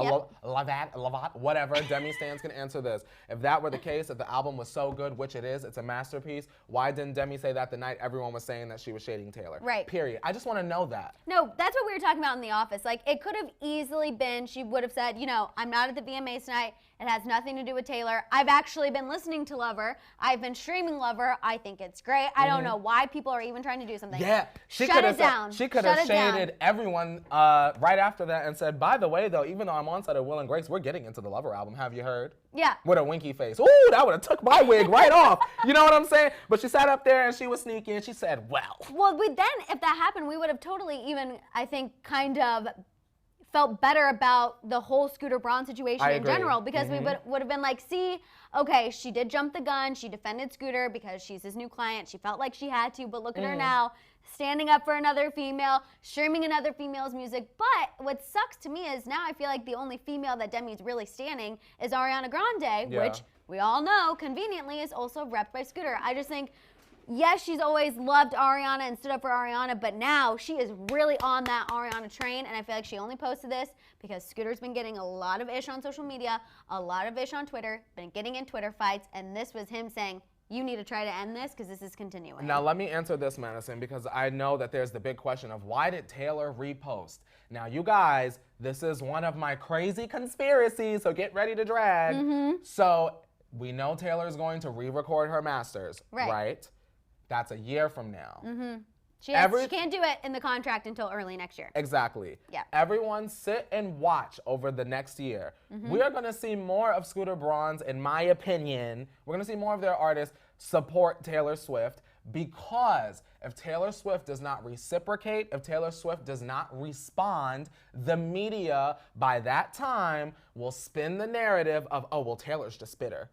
Lovat, whatever, Demi Stans can answer this. If that were the case, if the album was so good, which it is, it's a masterpiece, why didn't Demi say that the night everyone was saying that she was shading Taylor? Right. Period. I just want to know that. No, that's what we were talking about in the office. Like, it could have easily been, she would have said, you know, I'm not at the VMAs tonight. It has nothing to do with Taylor. I've actually been listening to Lover. I've been streaming Lover. I think it's great. I don't know why people are even trying to do something. Yeah, she Shut could it have down. she could Shut have it down. shaded everyone right after that and said, by the way, though, even though I'm on set of Will and Grace, we're getting into the Lover album. Have you heard? Yeah. With a winky face. Ooh, that would have took my wig right off. You know what I'm saying? But she sat up there and she was sneaky and she said, well. Well, then, if that happened, we would have totally even, I think, kind of felt better about the whole Scooter Braun situation I in agree. general, because we would have been like, see, okay, she did jump the gun. She defended Scooter because she's his new client. She felt like she had to, but look at her now, standing up for another female, streaming another female's music. But what sucks to me is now I feel like the only female that Demi's really standing is Ariana Grande, Yeah. which we all know conveniently is also repped by Scooter. I just think, yes, she's always loved Ariana and stood up for Ariana, but now she is really on that Ariana train, and I feel like she only posted this because Scooter's been getting a lot of ish on social media, a lot of ish on Twitter, been getting in Twitter fights, and this was him saying, you need to try to end this because this is continuing. Now, let me answer this, Madison, because I know that there's the big question of why did Taylor repost? Now, you guys, this is one of my crazy conspiracies, so get ready to drag. So, we know Taylor's going to re-record her masters, right? That's a year from now. She can't do it in the contract until early next year. Exactly. Yeah. Everyone sit and watch over the next year. We are going to see more of Scooter Braun's, in my opinion. We're going to see more of their artists support Taylor Swift, because if Taylor Swift does not reciprocate, if Taylor Swift does not respond, the media by that time will spin the narrative of, oh, well, Taylor's just bitter.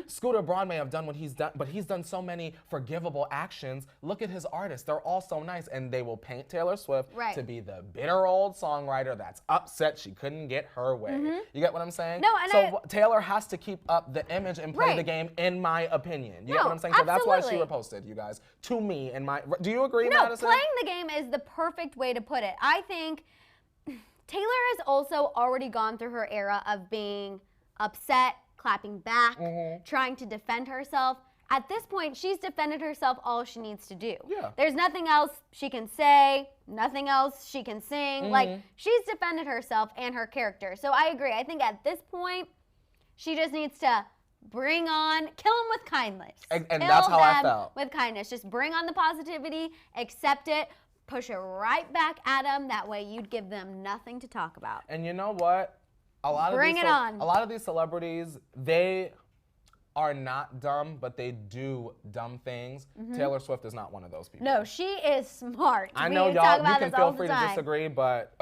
Scooter Braun may have done what he's done, but he's done so many forgivable actions. Look at his artists. They're all so nice. And they will paint Taylor Swift to be the bitter old songwriter that's upset she couldn't get her way. You get what I'm saying? No, and so Taylor has to keep up the image and play the game, in my opinion. You get what I'm saying? So that's why she reposted, you guys. To me, in my, do you agree, Madison? Playing the game is the perfect way to put it. I think Taylor has also already gone through her era of being upset, clapping back, trying to defend herself. At this point, she's defended herself all she needs to do. Yeah. There's nothing else she can say, nothing else she can sing. Like, she's defended herself and her character. So I agree. I think at this point, she just needs to bring on, kill them with kindness. And Kill that's how I them felt. with kindness. Just bring on the positivity, accept it, push it right back at them. That way you'd give them nothing to talk about. And you know what? A lot Bring of it on. A lot of these celebrities, they are not dumb, but they do dumb things. Taylor Swift is not one of those people. No, she is smart. I know we y'all, talk you about can this all feel the free to time. disagree, but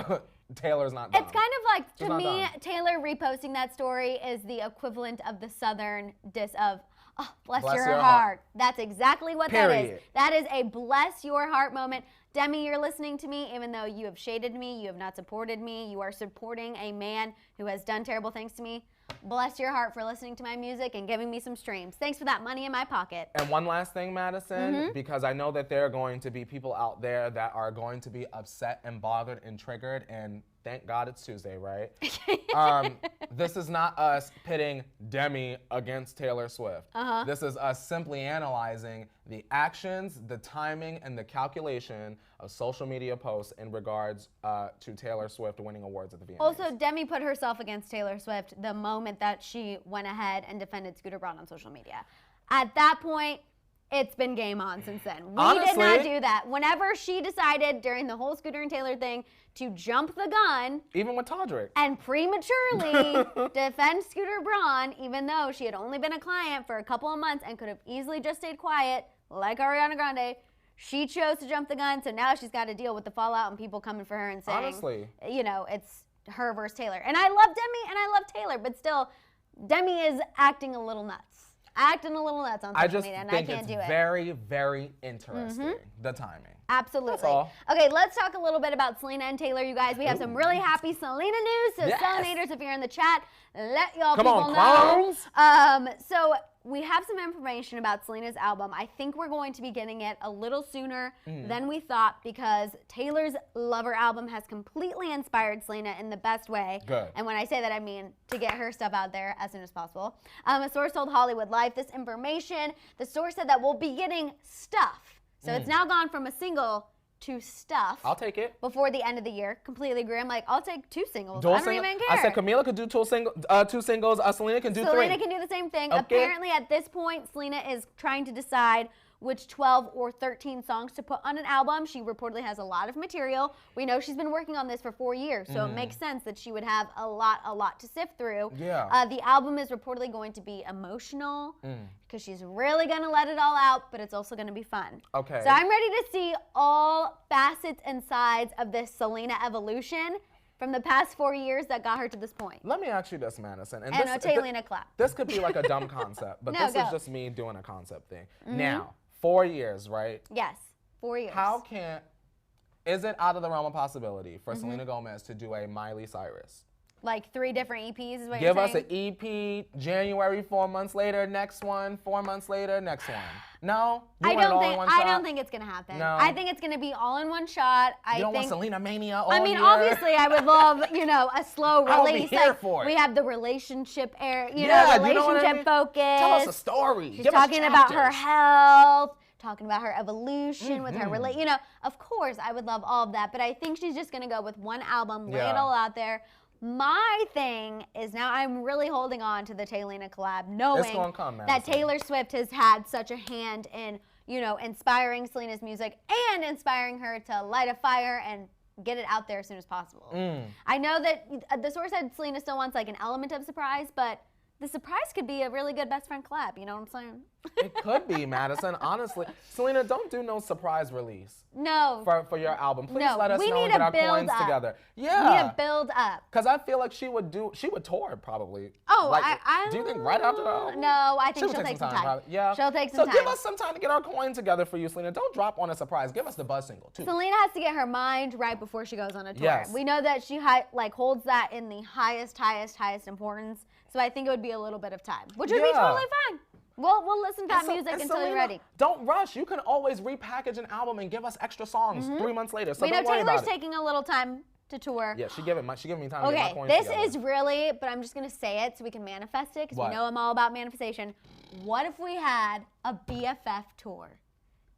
Taylor's not dumb. It's kind of like, She's to not me, dumb. Taylor reposting that story is the equivalent of the Southern diss of, oh, bless your your heart. heart. That's exactly what that is. Period. That is a bless your heart moment. Demi, you're listening to me, even though you have shaded me, you have not supported me, you are supporting a man who has done terrible things to me. bless your heart for listening to my music and giving me some streams. Thanks for that money in my pocket. And one last thing, Madison, because I know that there are going to be people out there that are going to be upset and bothered and triggered, and thank God it's Tuesday, right? This is not us pitting Demi against Taylor Swift. This is us simply analyzing the actions, the timing, and the calculation of social media posts in regards to Taylor Swift winning awards at the VMAs. Also, Demi put herself against Taylor Swift the moment that she went ahead and defended Scooter Braun on social media. At that point, it's been game on since then. We did not do that. Whenever she decided during the whole Scooter and Taylor thing to jump the gun, even with Todrick, and prematurely defend Scooter Braun, even though she had only been a client for a couple of months and could have easily just stayed quiet, like Ariana Grande, she chose to jump the gun, so now she's got to deal with the fallout and people coming for her and saying, you know, it's her versus Taylor. And I love Demi and I love Taylor, but still, Demi is acting a little nuts. Acting a little nuts on social media, and I can't do it. Very, very interesting, the timing. Absolutely. That's all. Okay, let's talk a little bit about Selena and Taylor, you guys. We have some really happy Selena news. So, Selenators, if you're in the chat, let y'all people know. So, we have some information about Selena's album. I think we're going to be getting it a little sooner than we thought because Taylor's Lover album has completely inspired Selena in the best way. Good. And when I say that, I mean to get her stuff out there as soon as possible. A source told Hollywood Life this information. The source said that we'll be getting stuff. So it's now gone from a single to stuff. I'll take it. Before the end of the year. Completely agree. I'm like, I'll take 2 singles. I don't even care. I said Camila could do 2 singles. Selena can do 3. Selena can do the same thing. Okay. Apparently, at this point, Selena is trying to decide which 12 or 13 songs to put on an album. She reportedly has a lot of material. We know she's been working on this for 4 years, so it makes sense that she would have a lot to sift through. Yeah. The album is reportedly going to be emotional because she's really going to let it all out, but it's also going to be fun. Okay. So I'm ready to see all facets and sides of this Selena evolution from the past 4 years that got her to this point. Let me ask you this, Madison. And a Taylor clap. This could be like a dumb concept, but No, this is just me doing a concept thing. Now, 4 years, right? Yes, 4 years. Is it out of the realm of possibility for Selena Gomez to do a Miley Cyrus? Like 3 different EPs is what Give you're us saying? an EP, January, 4 months later, next one, 4 months later, next one. No? You want it all in one shot? I don't think it's gonna happen. No. I think it's gonna be all in one shot. You don't want Selena Mania all year? Obviously, I would love, a slow I would release. be here for it. We have the relationship Yeah, relationship you know what I mean? focus. Tell us a story. She's Give us talking about her chapters. health, talking about her evolution with her of course, I would love all of that, but I think she's just gonna go with one album, lay it all out there. My thing is now I'm really holding on to the Taylor collab, knowing that Taylor Swift has had such a hand in, inspiring Selena's music and inspiring her to light a fire and get it out there as soon as possible. I know that the source said Selena still wants like an element of surprise, but the surprise could be a really good best friend collab, you know what I'm saying? It could be, Madison, honestly. Selena, don't do no surprise release. No. For your album. Please let us know and get our coins together. Yeah. We need to build up. Because I feel like she would tour probably. Oh, do you think right after the album? No, I think she'll take some time. Yeah. She'll take some time. So give us some time to get our coin together for you, Selena. Don't drop on a surprise. Give us the buzz single, too. Selena has to get her mind right before she goes on a tour. Yes. We know that she holds that in the highest importance. So I think it would be a little bit of time, which would be totally fine. We'll listen to that music until Selena, you're ready. Don't rush. You can always repackage an album and give us extra songs 3 months later. So we know don't worry Taylor's about it. taking a little time to tour. Yeah, she giving me time to get my coins this together. is really, but I'm just going to say it so we can manifest it because we know I'm all about manifestation. What if we had a BFF tour?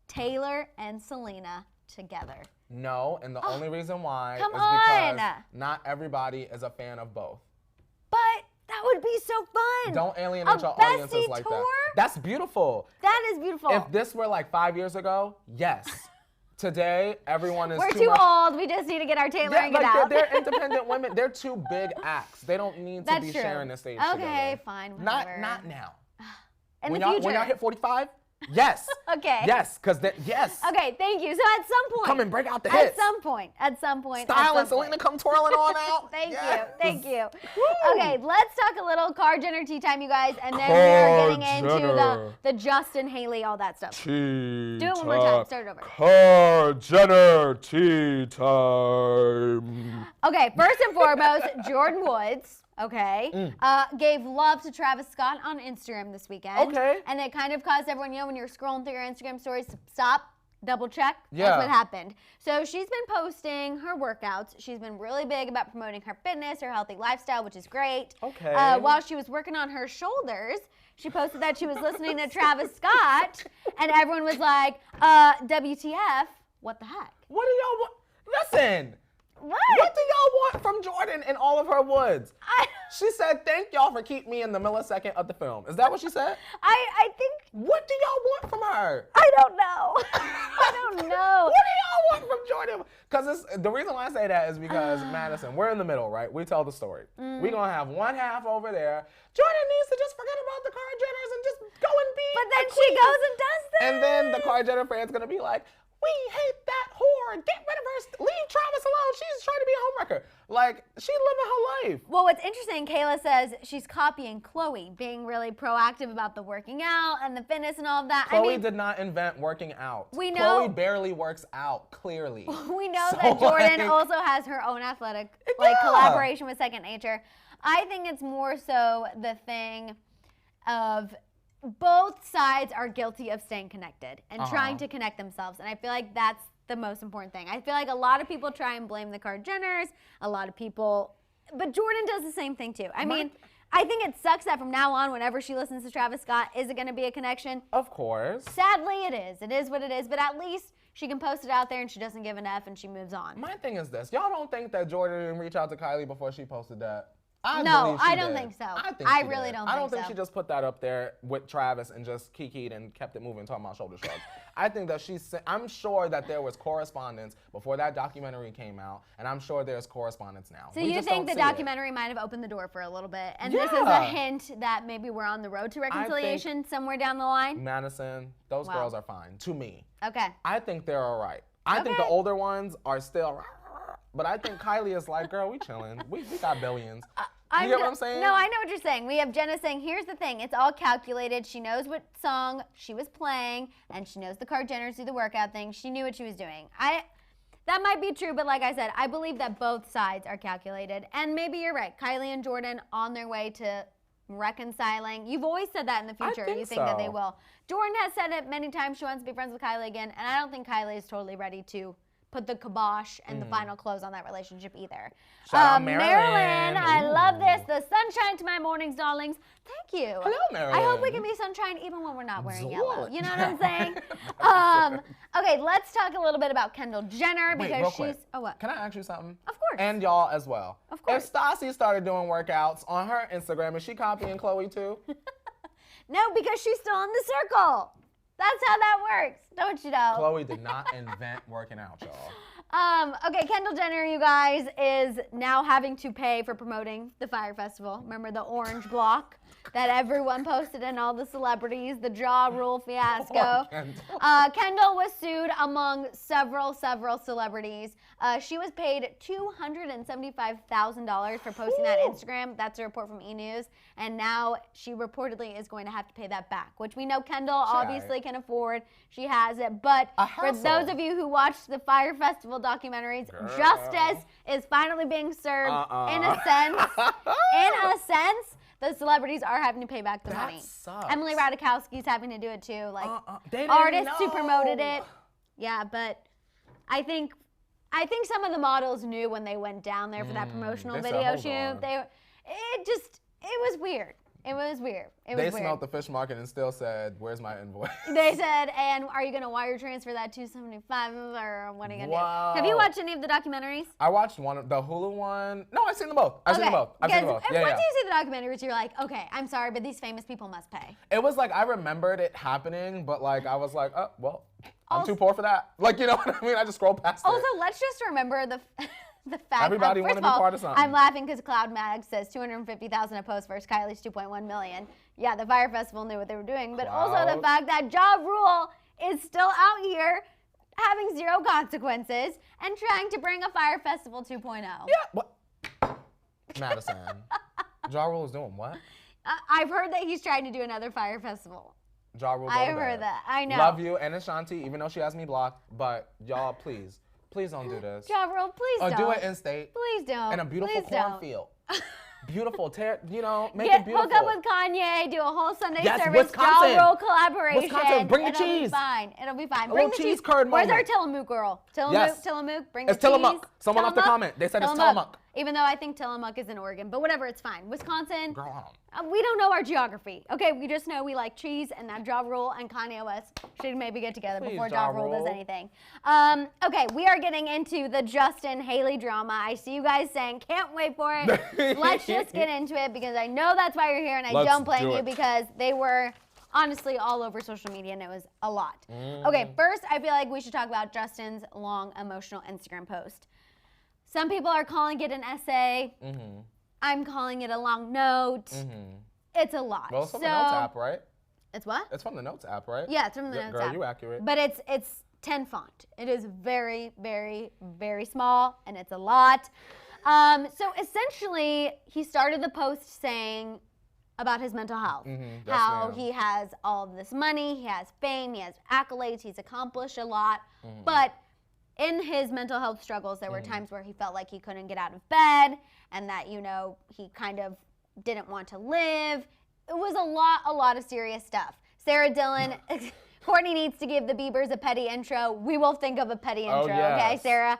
Taylor and Selena together. No, and the only reason why is because not everybody is a fan of both. But that would be so fun. Don't alienate your audiences like that. That's beautiful. That is beautiful. If this were like 5 years ago, yes. Today, everyone is We're too old. We just need to get our Taylor and get out. They're independent women. They're two big acts. They don't need to be sharing the stage together. Okay, fine, whatever. Not now. In the future. When y'all hit 45, yes. Okay. Yes, because yes. Okay, thank you. So at some point. Come and break out the hits. At some point. Style and Selena come twirling on out. Thank you. Okay, let's talk a little Car Jenner tea time, you guys, and then we're getting into the Justin, Haley, all that stuff. Tea Do it one more time. Start it over. Car Jenner tea time. Okay, first and foremost, Jordan Woods. Okay. Gave love to Travis Scott on Instagram this weekend. Okay. And it kind of caused everyone, when you're scrolling through your Instagram stories, to stop, double check. Yeah. That's what happened. So she's been posting her workouts. She's been really big about promoting her fitness, her healthy lifestyle, which is great. Okay. While she was working on her shoulders, she posted that she was listening to Travis Scott, and everyone was like, WTF, what the heck? What do y'all want? Listen. What? What do y'all want from Jordan in all of her woods? She said, thank y'all for keeping me in the millisecond of the film. Is that what she said? I think, What do y'all want from her? I don't know. I don't know. What do y'all want from Jordan? Because the reason why I say that is because, Madison, we're in the middle, right? We tell the story. We're going to have one half over there. Jordan needs to just forget about the Kar Jenners and just go and be But then a she queen. goes and does that. And then the Kar Jenner fans going to be like, we hate that whore. Get rid of her. Leave Travis alone. She's trying to be a homewrecker. Like, she living her life. Well, what's interesting, Kayla says she's copying Chloe, being really proactive about the working out and the fitness and all of that. Chloe did not invent working out. We know- Chloe barely works out, clearly. We know So, that Jordan like- also has her own athletic Yeah. collaboration with Second Nature. I think it's more so the thing of both sides are guilty of staying connected and trying to connect themselves. And I feel like that's the most important thing. I feel like a lot of people try and blame the Kar Jenners, a lot of people, but Jordan does the same thing too. I mean, I think it sucks that from now on, whenever she listens to Travis Scott, is it going to be a connection? Of course. Sadly, it is. It is what it is, but at least she can post it out there and she doesn't give an F and she moves on. My thing is this. Y'all don't think that Jordan didn't reach out to Kylie before she posted that? No, believe she I don't did. think so. think I she really did. don't I don't think think so. she just put that up there with Travis and just kikied and kept it moving, talking about shoulder shrugs. I think that I'm sure that there was correspondence before that documentary came out, and I'm sure there's correspondence now. So We you just think don't the see it. documentary might have opened the door for a little bit, and this is a Yeah. hint that maybe we're on the road to reconciliation somewhere down the line? Madison, those Wow. girls are fine, to me. Okay. I think they're all right. I think the Okay. older ones are still, but I think Kylie is like, girl, we chilling. We got billions. You get what I'm saying? No, I know what you're saying. We have Jenna saying, here's the thing. It's all calculated. She knows what song she was playing, and she knows the Kar Jenners do the workout thing. She knew what she was doing. That might be true, but like I said, I believe that both sides are calculated. And maybe you're right. Kylie and Jordan on their way to reconciling. You've always said that in the future. think You think that they so. will. Jordan has said it many times. She wants to be friends with Kylie again, and I don't think Kylie is totally ready to put the kibosh and the final close on that relationship either. Shout out Marilyn. I love Ooh. this. The sunshine to my mornings, darlings. Thank you. Hello, I hope we Marilyn. can be sunshine even when we're not wearing Zor. yellow. You know what I'm saying? Okay, let's talk a little bit about Kendall Jenner Wait, because real she's. quick. Oh, what? Can I ask you something? Of course. And y'all as well. Of course. If Stassi started doing workouts on her Instagram, is she copying Chloe too? No, because she's still in the circle. That's how that works. Don't you know? Chloe did not invent working out, y'all. Okay, Kendall Jenner, you guys, is now having to pay for promoting the Fire Festival. Remember the orange block that everyone posted and all the celebrities, the Ja Rule fiasco. Kendall. Kendall was sued among several celebrities. She was paid $275,000 for posting that Instagram. That's a report from E! News. And now she reportedly is going to have to pay that back, which we know Kendall obviously can afford. She has it. But A for hustle. those of you who watched the Fire Festival documentaries, justice is finally being served in a sense. In a sense, the celebrities are having to pay back the That money. sucks. Emily Ratajkowski's having to do it too. Like They didn't artists who know. promoted it. Yeah, but I think some of the models knew when they went down there for that promotional they said, video "Hold shoot. on." It was weird. It was weird. They smelled the fish market and still said, "Where's my invoice?" They said, and are you gonna wire transfer that $275 or what are you gonna Wow. do? Have you watched any of the documentaries? I watched one of the Hulu one. No, I've seen them both. I've seen them both. Because Yeah, once yeah. you see the documentaries, you're like, okay, I'm sorry, but these famous people must pay. It was like I remembered it happening, but like I was like, oh well, I'm Also- too poor for that. Like, you know what I mean? I just scrolled past Also, it. let's just remember the fact. Everybody first wanna of be all, part of something. I'm laughing because Cloud Mag says 250,000 a post versus Kylie's 2.1 million. Yeah, the Fire Festival knew what they were doing, but also the Cloud. fact that Ja Rule is still out here having zero consequences and trying to bring a Fire Festival 2.0. Yeah, what? Madison. Ja Rule is doing what? I've heard that he's trying to do another Fire Festival. Ja Rule. I heard that. I know. Love you and Ashanti, even though she has me blocked, but y'all, please don't do this. Ja Rule, please Or don't. do it in state. Please don't. In a beautiful Please don't. cornfield. beautiful. Make Hook it beautiful. up with Kanye, do a whole Sunday Yes, service Wisconsin. jaw roll collaboration. Wisconsin, bring the It'll cheese. Be fine. It'll be fine. A Bring little the cheese curd Where's our moment. Tillamook girl? Tillamook, Yes. Tillamook, bring It's the cheese. Tillamook. Someone left a comment. They said it's Tillamook. Even though I think Tillamook is in Oregon, but whatever, it's fine. Wisconsin. Girl, I don't. We don't know our geography. Okay, we just know we like cheese and that Ja Rule and Kanye West should maybe get together Please, before Ja Ja Rule does Rule. anything. Okay, we are getting into the Justin Haley drama. I see you guys saying can't wait for it. Let's just get into it because I know that's why you're here and I Let's don't blame do you it. because they were honestly all over social media and it was a lot. Okay, first I feel like we should talk about Justin's long emotional Instagram post. Some people are calling it an essay. I'm calling it a long note. It's a lot. Well, it's from the Notes app, right? It's what? It's from the Notes app, right? Yeah, it's from the Notes girl, app. you accurate. But it's 10 font. It is very, very, very small, and it's a lot. So essentially, he started the post saying about his mental health, Yes, how ma'am. he has all of this money, he has fame, he has accolades, he's accomplished a lot, but in his mental health struggles, there were times where he felt like he couldn't get out of bed and that, he kind of didn't want to live. It was a lot of serious stuff. Sarah Dillon, Courtney needs to give the Biebers a petty intro. We will think of a petty intro, okay, yes. Sarah?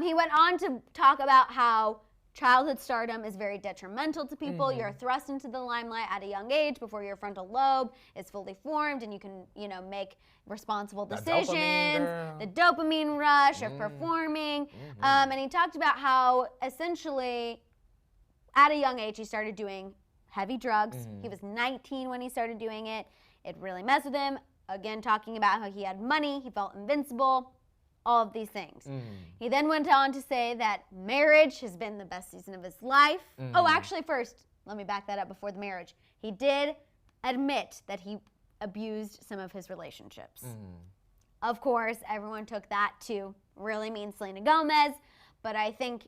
He went on to talk about how childhood stardom is very detrimental to people. You're thrust into the limelight at a young age before your frontal lobe is fully formed and you can, make responsible That decisions. dopamine, girl. The dopamine rush of performing. And he talked about how essentially at a young age he started doing heavy drugs. He was 19 when he started doing it. It really messed with him. Again, talking about how he had money, he felt invincible, all of these things. He then went on to say that marriage has been the best season of his life. Oh, actually, first, let me back that up before the marriage. He did admit that he abused some of his relationships. Of course, everyone took that to really mean Selena Gomez, but I think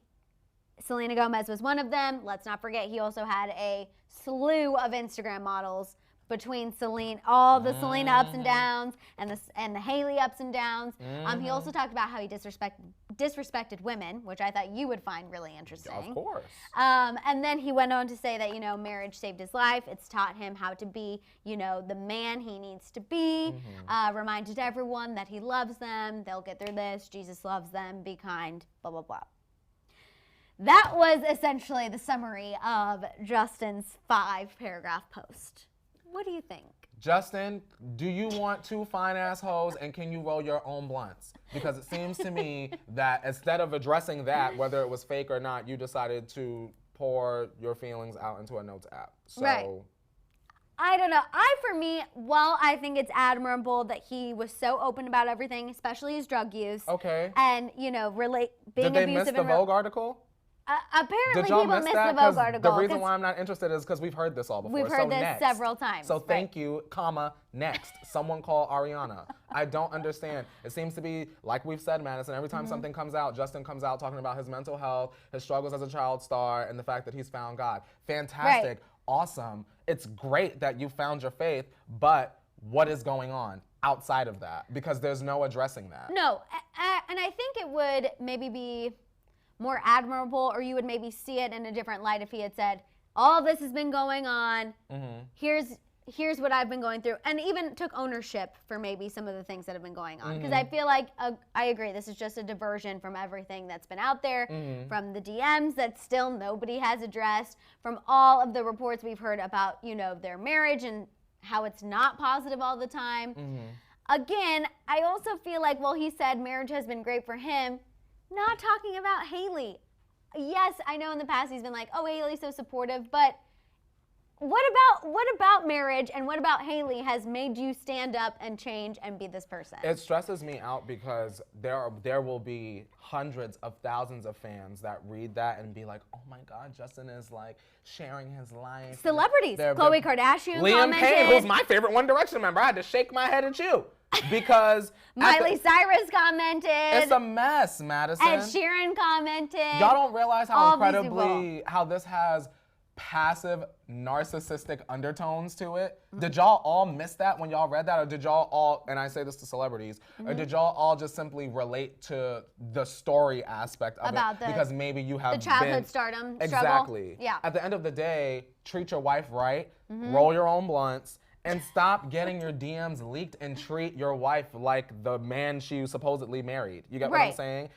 Selena Gomez was one of them. Let's not forget he also had a slew of Instagram models between all the Selena ups and downs and the Haley ups and downs. He also talked about how he disrespected women, which I thought you would find really interesting. Of course. And then he went on to say that, marriage saved his life. It's taught him how to be, the man he needs to be. Reminded everyone that he loves them. They'll get through this. Jesus loves them. Be kind, blah, blah, blah. That was essentially the summary of Justin's 5-paragraph post. What do you think? Justin, do you want 2 fine assholes and can you roll your own blunts? Because it seems to me that instead of addressing that, whether it was fake or not, you decided to pour your feelings out into a Notes app. So, Right. I don't know. For me, while I think it's admirable that he was so open about everything, especially his drug use. Okay. And, being Did they miss abusive the and Vogue article? apparently Did y'all people miss missed that? the Vogue 'Cause article. the reason 'cause why I'm not interested is because we've heard this all before. We've heard So this next. several times. So right. thank you, next. Someone call Ariana. I don't understand. It seems to be, like we've said, Madison, every time something comes out, Justin comes out talking about his mental health, his struggles as a child star, and the fact that he's found God. Fantastic. Awesome. It's great that you found your faith, but what is going on outside of that? Because there's no addressing that. No, and I think it would maybe be more admirable, or you would maybe see it in a different light if he had said, all this has been going on, here's what I've been going through, and even took ownership for maybe some of the things that have been going on. Because I feel like, I agree, this is just a diversion from everything that's been out there, from the DMs that still nobody has addressed, from all of the reports we've heard about, their marriage and how it's not positive all the time. Again, I also feel like, well, he said marriage has been great for him, not talking about Haley. Yes, I know in the past he's been like, oh, Haley's so supportive, but what about marriage and what about Haley has made you stand up and change and be this person? It stresses me out because there will be hundreds of thousands of fans that read that and be like, oh my God, Justin is like sharing his life. Celebrities. Khloe Kardashian Liam commented. Payne, who's my favorite One Direction member. I had to shake my head at you because Miley Cyrus commented. it's a mess, Madison. Ed Sheeran commented. Y'all don't realize how All these incredibly, how this has passive narcissistic undertones to it. Did y'all all miss that when y'all read that, or did y'all all, and I say this to celebrities, or did y'all all just simply relate to the story aspect of About it because maybe you have the childhood been, stardom struggle? exactly. Yeah. At the end of the day, treat your wife right, roll your own blunts, and stop getting your DMs leaked and treat your wife like the man she supposedly married. You get what I'm Right. saying?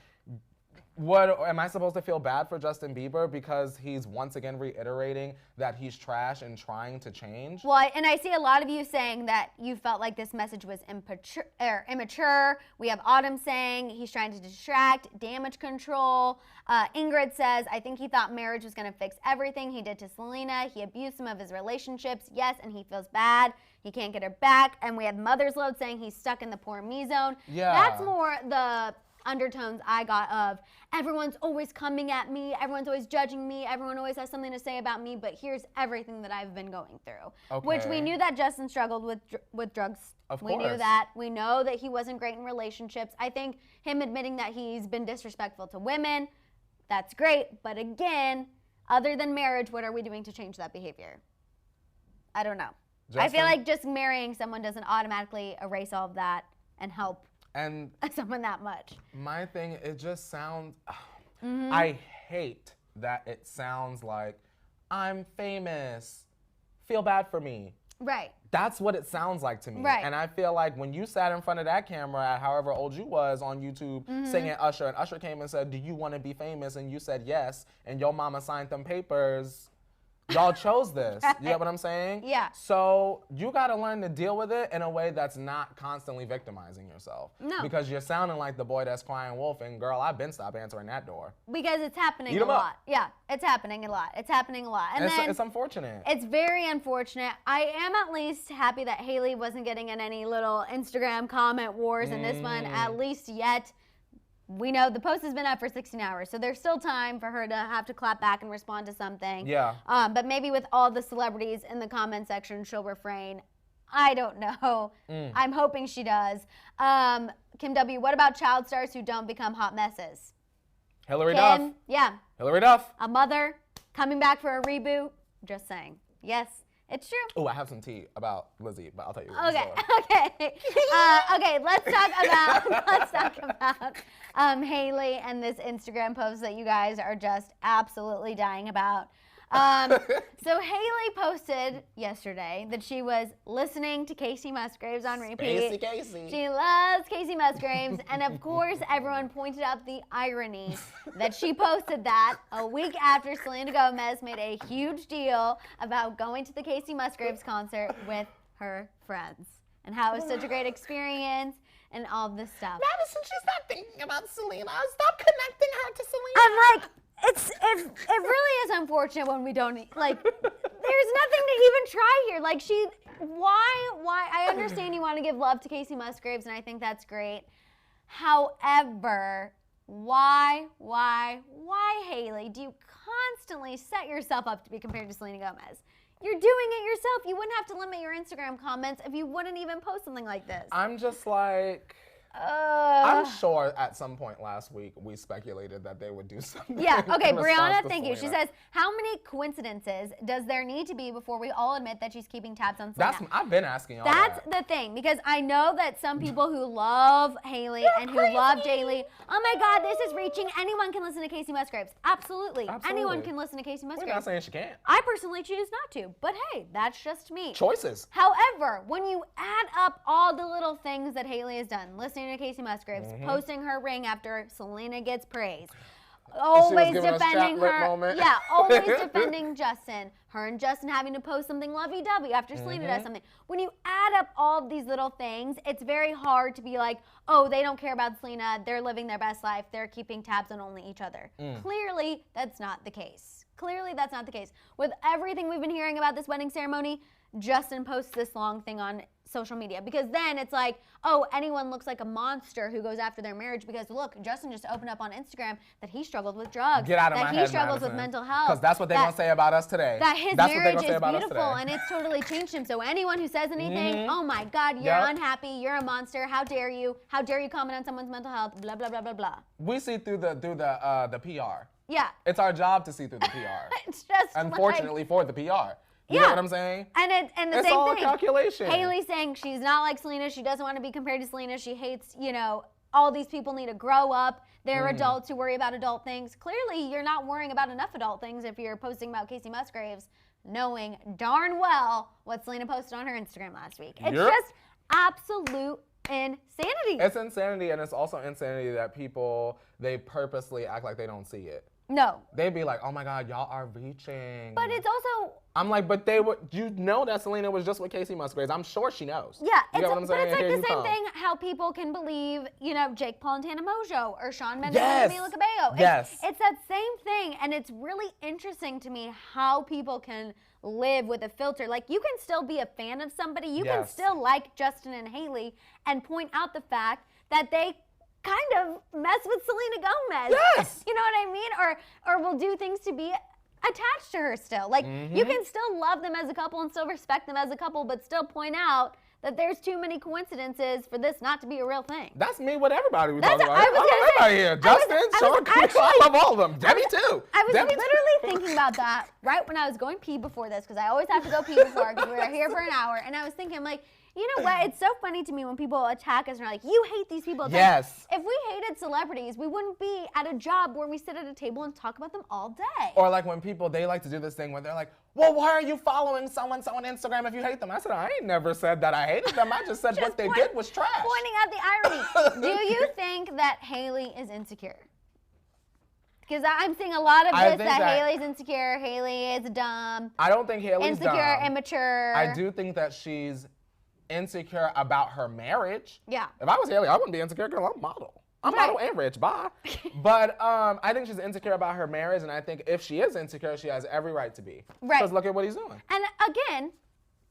What am I supposed to feel bad for Justin Bieber because he's once again reiterating that he's trash and trying to change? Well, and I see a lot of you saying that you felt like this message was immature. We have Autumn saying he's trying to distract, damage control. Ingrid says, I think he thought marriage was going to fix everything he did to Selena. He abused some of his relationships, yes, and he feels bad. He can't get her back. And we have Mother's Load saying he's stuck in the poor me zone. Yeah. That's more the undertones I got of everyone's always coming at me, everyone's always judging me, everyone always has something to say about me, but here's everything that I've been going through. Which we Okay. knew that Justin struggled with drugs. Of We knew course. that. We know that he wasn't great in relationships. I think him admitting that he's been disrespectful to women, that's great, but again, other than marriage, what are we doing to change that behavior? I don't know. I feel Justin? like just marrying someone doesn't automatically erase all of that and help And someone that much. my thing, it just sounds, I hate that it sounds like, I'm famous, feel bad for me. Right. That's what it sounds like to me. Right. And I feel like when you sat in front of that camera at however old you was on YouTube singing Usher, and Usher came and said, do you want to be famous? And you said yes, and your mama signed them papers. Y'all chose this. You get what I'm saying? Yeah. So you got to learn to deal with it in a way that's not constantly victimizing yourself. No. Because you're sounding like the boy that's crying wolf, and girl, I've been stopped answering that door. Because it's happening Eat a 'em up. lot. Yeah, it's happening a lot. It's happening a lot. And It's, then it's unfortunate. it's very unfortunate. I am at least happy that Haley wasn't getting in any little Instagram comment wars in this one, at least yet. We know the post has been up for 16 hours, so there's still time for her to have to clap back and respond to something. Yeah. But maybe with all the celebrities in the comment section, she'll refrain. I don't know. I'm hoping she does. Kim W., what about child stars who don't become hot messes? Hillary Duff. Kim, yeah, Hillary Duff. a mother coming back for a reboot. Just saying. Yes, it's true. Oh, I have some tea about Lizzie, but I'll tell you. Okay, okay. Okay, let's talk about Haley and this Instagram post that you guys are just absolutely dying about. So Haley posted yesterday that she was listening to Casey Musgraves on repeat. Casey. She loves Casey Musgraves, and of course, everyone pointed out the irony that she posted that a week after Selena Gomez made a huge deal about going to the Casey Musgraves concert with her friends, and how it was such a great experience, and all this stuff. Madison, she's not thinking about Selena. Stop connecting her to Selena. I'm like, it really is unfortunate when we don't, like, there's nothing to even try here. Like, why, I understand you want to give love to Casey Musgraves, and I think that's great. However, why, Haley, do you constantly set yourself up to be compared to Selena Gomez? You're doing it yourself. You wouldn't have to limit your Instagram comments if you wouldn't even post something like this. I'm just like, I'm sure at some point last week we speculated that they would do something. Yeah, okay, in response Brianna, to thank you. She Selena. says, how many coincidences does there need to be before we all admit that she's keeping tabs on Selena? I've been asking y'all That's that. the thing, because I know that some people who love Haley and who love Daily, oh my God, this is reaching. Anyone can listen to Casey Musgraves. Absolutely. Anyone Absolutely. can listen to Casey We're not Musgraves. saying she can't. I personally choose not to, but hey, that's just me. Choices. However, when you add up all the little things that Haley has done, listening to Casey Musgraves, posting her ring after Selena gets praise, always giving us defending chocolate her, moment. yeah, always defending Justin. Her and Justin having to post something lovey-dovey after Selena does something. When you add up all of these little things, it's very hard to be like, oh, they don't care about Selena. They're living their best life. They're keeping tabs on only each other. Clearly, that's not the case. Clearly, that's not the case. With everything we've been hearing about this wedding ceremony, Justin posts this long thing on social media, because then it's like, oh, anyone looks like a monster who goes after their marriage because look, Justin just opened up on Instagram that he struggled with drugs, Get out of that my he head, struggles with Madison. mental health, Because that's what they're going to say about us today. that his That's what they're marriage gonna say is about us beautiful today. and it's totally changed him. So anyone who says anything, oh my God, you're Yep. unhappy, you're a monster, how dare you comment on someone's mental health, blah blah blah blah blah. We see through the PR. Yeah. It's our job to see through the PR. It's just Unfortunately for the PR. You Yeah. know what I'm saying? And the It's same all a thing. calculation. Haley saying she's not like Selena. She doesn't want to be compared to Selena. She hates, all these people need to grow up. They're adults who worry about adult things. Clearly, you're not worrying about enough adult things if you're posting about Casey Musgraves, knowing darn well what Selena posted on her Instagram last week. It's Yep. just absolute insanity. It's insanity, and it's also insanity that people, they purposely act like they don't see it. No. They'd be like, oh my God, y'all are reaching. But it's also, I'm like, but you know that Selena was just with Casey Musgraves. I'm sure she knows. yeah, You get what I'm but saying? it's like Here the you same come. thing how people can believe, Jake Paul and Tana Mojo or Shawn Mendes Yes. and Camila Cabello. Yes. It's that same thing, and it's really interesting to me how people can live with a filter. Like, you can still be a fan of somebody. You can Yes. still like Justin and Haley and point out the fact that they kind of mess with Selena Gomez. Yes. You know what I mean? Or will do things to be attached to her still. Like, you can still love them as a couple and still respect them as a couple, but still point out that there's too many coincidences for this not to be a real thing. That's me with everybody we That's talk about. what I was love gonna everybody say. here. I was- Justin, I was Sean, Camila, actually- I love all of them. Debbie too. I was Debbie too. literally thinking about that right when I was going pee before this, because I always have to go pee before because we were here for an hour. And I was thinking, I'm like, you know what? It's so funny to me when people attack us and are like, you hate these people. It's like, Yes. if we hated celebrities, we wouldn't be at a job where we sit at a table and talk about them all day. Or like when people, they like to do this thing where they're like, well, why are you following so-and-so on Instagram if you hate them? I said, I ain't never said that I hated them. I just said what they did was trash. Pointing out the irony. Do you think that Haley is insecure? Because I'm seeing a lot of I this think that that- Haley's insecure, Haley is dumb, I don't think Haley's insecure, dumb. immature. I do think that she's insecure about her marriage. Yeah. If I was Haley, I wouldn't be insecure because I'm a model. I'm Right. model and rich, bye. But I think she's insecure about her marriage, and I think if she is insecure, she has every right to be. Right. Because look at what he's doing. And again,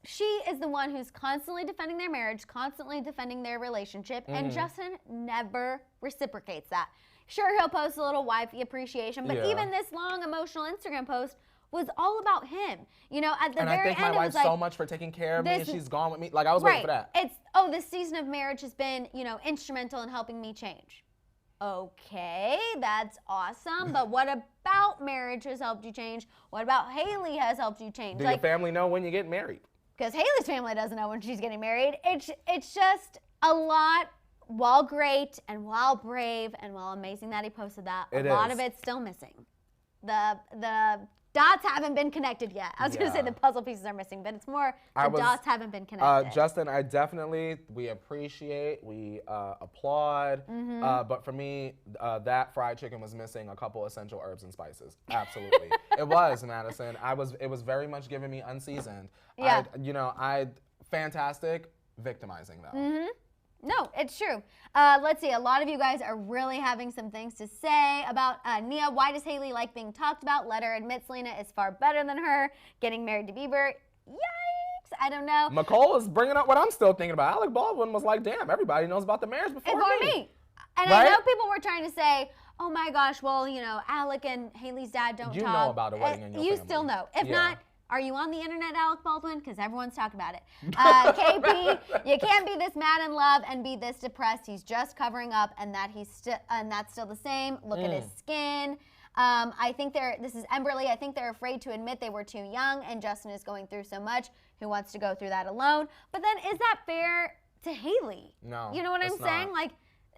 she is the one who's constantly defending their marriage, constantly defending their relationship, and Justin never reciprocates that. Sure, he'll post a little wifey appreciation, but Yeah. even this long emotional Instagram post was all about him. At the And I very thank end, my it wife was like, so much for taking care of me. this- She's gone with me. Like, I was waiting for that. It's, this season of marriage has been, instrumental in helping me change. Okay, that's awesome. But what about marriage has helped you change? What about Haley has helped you change? Do your family know when you get married? Because Haley's family doesn't know when she's getting married. It's just a lot. While great and while brave and while amazing that he posted that, a lot of it's still missing. The dots haven't been connected yet. I was going to say Yeah. the puzzle pieces are missing, but it's more the dots haven't been connected. Justin, I definitely, we appreciate, we applaud, but for me, that fried chicken was missing a couple essential herbs and spices. Absolutely. It was, Madison. It was very much giving me unseasoned. Yeah. Fantastic, victimizing though. No, it's true. Let's see. A lot of you guys are really having some things to say about Nia. Why does Haley like being talked about? Let her admit Selena is far better than her. Getting married to Bieber. Yikes. I don't know. McCole is bringing up what I'm still thinking about. Alec Baldwin was like, damn, everybody knows about the marriage before me. And Right? I know people were trying to say, oh my gosh, well, Alec and Haley's dad don't You talk. know about a wedding in your You family. still know. If Yeah. not, are you on the internet, Alec Baldwin? Because everyone's talking about it. KP, you can't be this mad in love and be this depressed. He's just covering up, and that's still the same. Look at his skin. I think this is Emberly. I think they're afraid to admit they were too young, and Justin is going through so much. Who wants to go through that alone? But then, is that fair to Haley? No, You know what I'm it's saying? not. Like,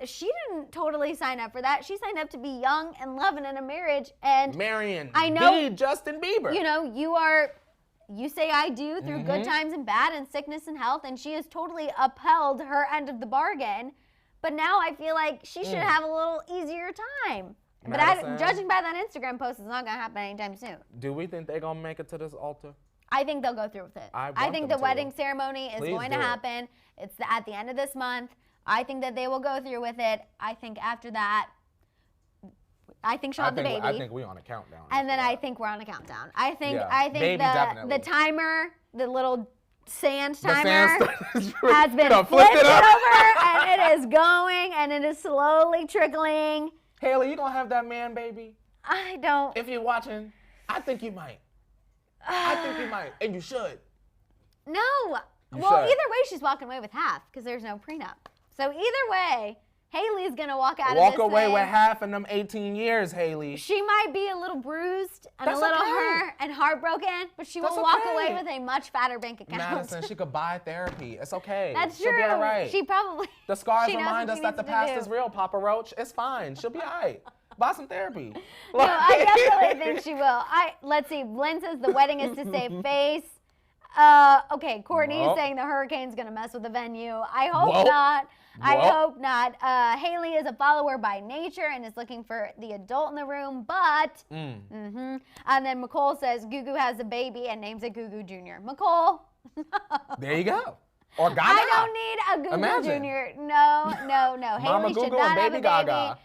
she didn't totally sign up for that. She signed up to be young and loving in a marriage, and Marion, I know- be Justin Bieber. you say I do through good times and bad and sickness and health, and she has totally upheld her end of the bargain. But now I feel like she should have a little easier time. Madison. But judging by that Instagram post, it's not going to happen anytime soon. Do we think they're going to make it to this altar? I think they'll go through with it. I I want think them the to. wedding ceremony is Please going to do it. happen. It's at the end of this month. I think that they will go through with it. I think after that, I think she'll have the baby. I think we on a countdown. And then after I that. think we're on a countdown. I think Yeah. Baby, the definitely. timer, the little sand The timer, sand has been flipped flipped it up. over, and it is going, and it is slowly trickling. Haley, you gonna have that man, baby? I don't. If you're watching, I think you might. I think you might, and you should. No. You Well, should. either way, she's walking away with half because there's no prenup. So either way, Haley's gonna walk out of Walk this away thing. with half in them 18 years, Haley. She might be a little bruised and That's a little okay. hurt and heartbroken, but she That's will walk okay. away with a much fatter bank account. Madison, she could buy therapy. It's okay. That's She'll true. be all right. She probably. The scars she knows remind what us she that the needs to past do. is real, Papa Roach. It's fine. She'll be all right. Buy some therapy. No, I definitely think she will. Let's see. Lynn says the wedding is to save face. Okay, Courtney is Whoa. saying the hurricane's gonna mess with the venue. I hope Whoa. not. I Whoa. hope not. Haley is a follower by nature and is looking for the adult in the room, but. And then McCole says Gugu has a baby and names it Gugu Jr. McCole. There you go. Or Gaga. I don't need a Gugu Imagine. Jr. No. Mama Haley should Gugu not and have Baby a baby. Gaga.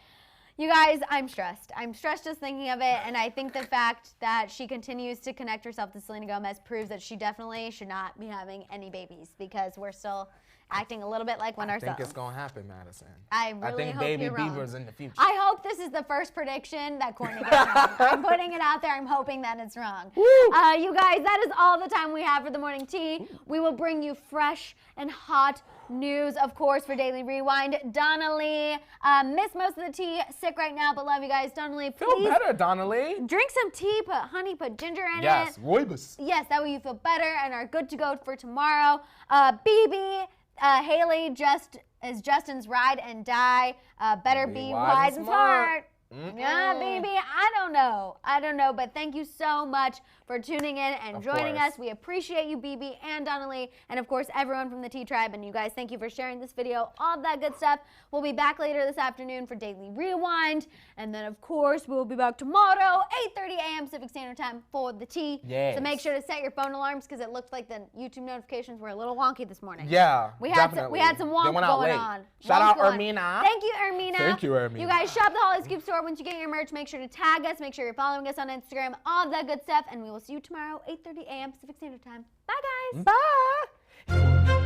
You guys, I'm stressed. I'm stressed just thinking of it, and I think the fact that she continues to connect herself to Selena Gomez proves that she definitely should not be having any babies because we're still acting a little bit like one I ourselves. think it's going to happen, Madison. I really think hope Baby you're wrong. Bieber's in the future. I hope this is the first prediction that Courtney gets wrong. I'm putting it out there. I'm hoping that it's wrong. You guys, that is all the time we have for the morning tea. We will bring you fresh and hot news, of course, for Daily Rewind. Donnelly, missed most of the tea, sick right now, but love you guys. Donnelly, Feel please better, Donnelly. drink some tea, put honey, put ginger in Yes, it. Rooibos. Yes, that way you feel better and are good to go for tomorrow. BB, Haley is Justin's ride and die. Better be wise and smart. Yeah, baby, I don't know, but thank you so much for tuning in and joining us. We appreciate you, BB and Donnelly, and of course, everyone from the Tea Tribe. And you guys, thank you for sharing this video, all that good stuff. We'll be back later this afternoon for Daily Rewind, and then, of course, we'll be back tomorrow, 8:30 a.m. Pacific Standard Time for the tea. Yes. So make sure to set your phone alarms because it looked like the YouTube notifications were a little wonky this morning. Yeah, We had definitely. some They wonk went out going late. on. Shout Wonk out going. Ermina. Thank you, Ermina. Thank you, Ermina. You guys shop the Holly Scoop store. Once you get your merch, make sure to tag us. Make sure you're following us on Instagram. All of that good stuff. And we will see you tomorrow, 8:30 a.m. Pacific Standard Time. Bye, guys. Bye.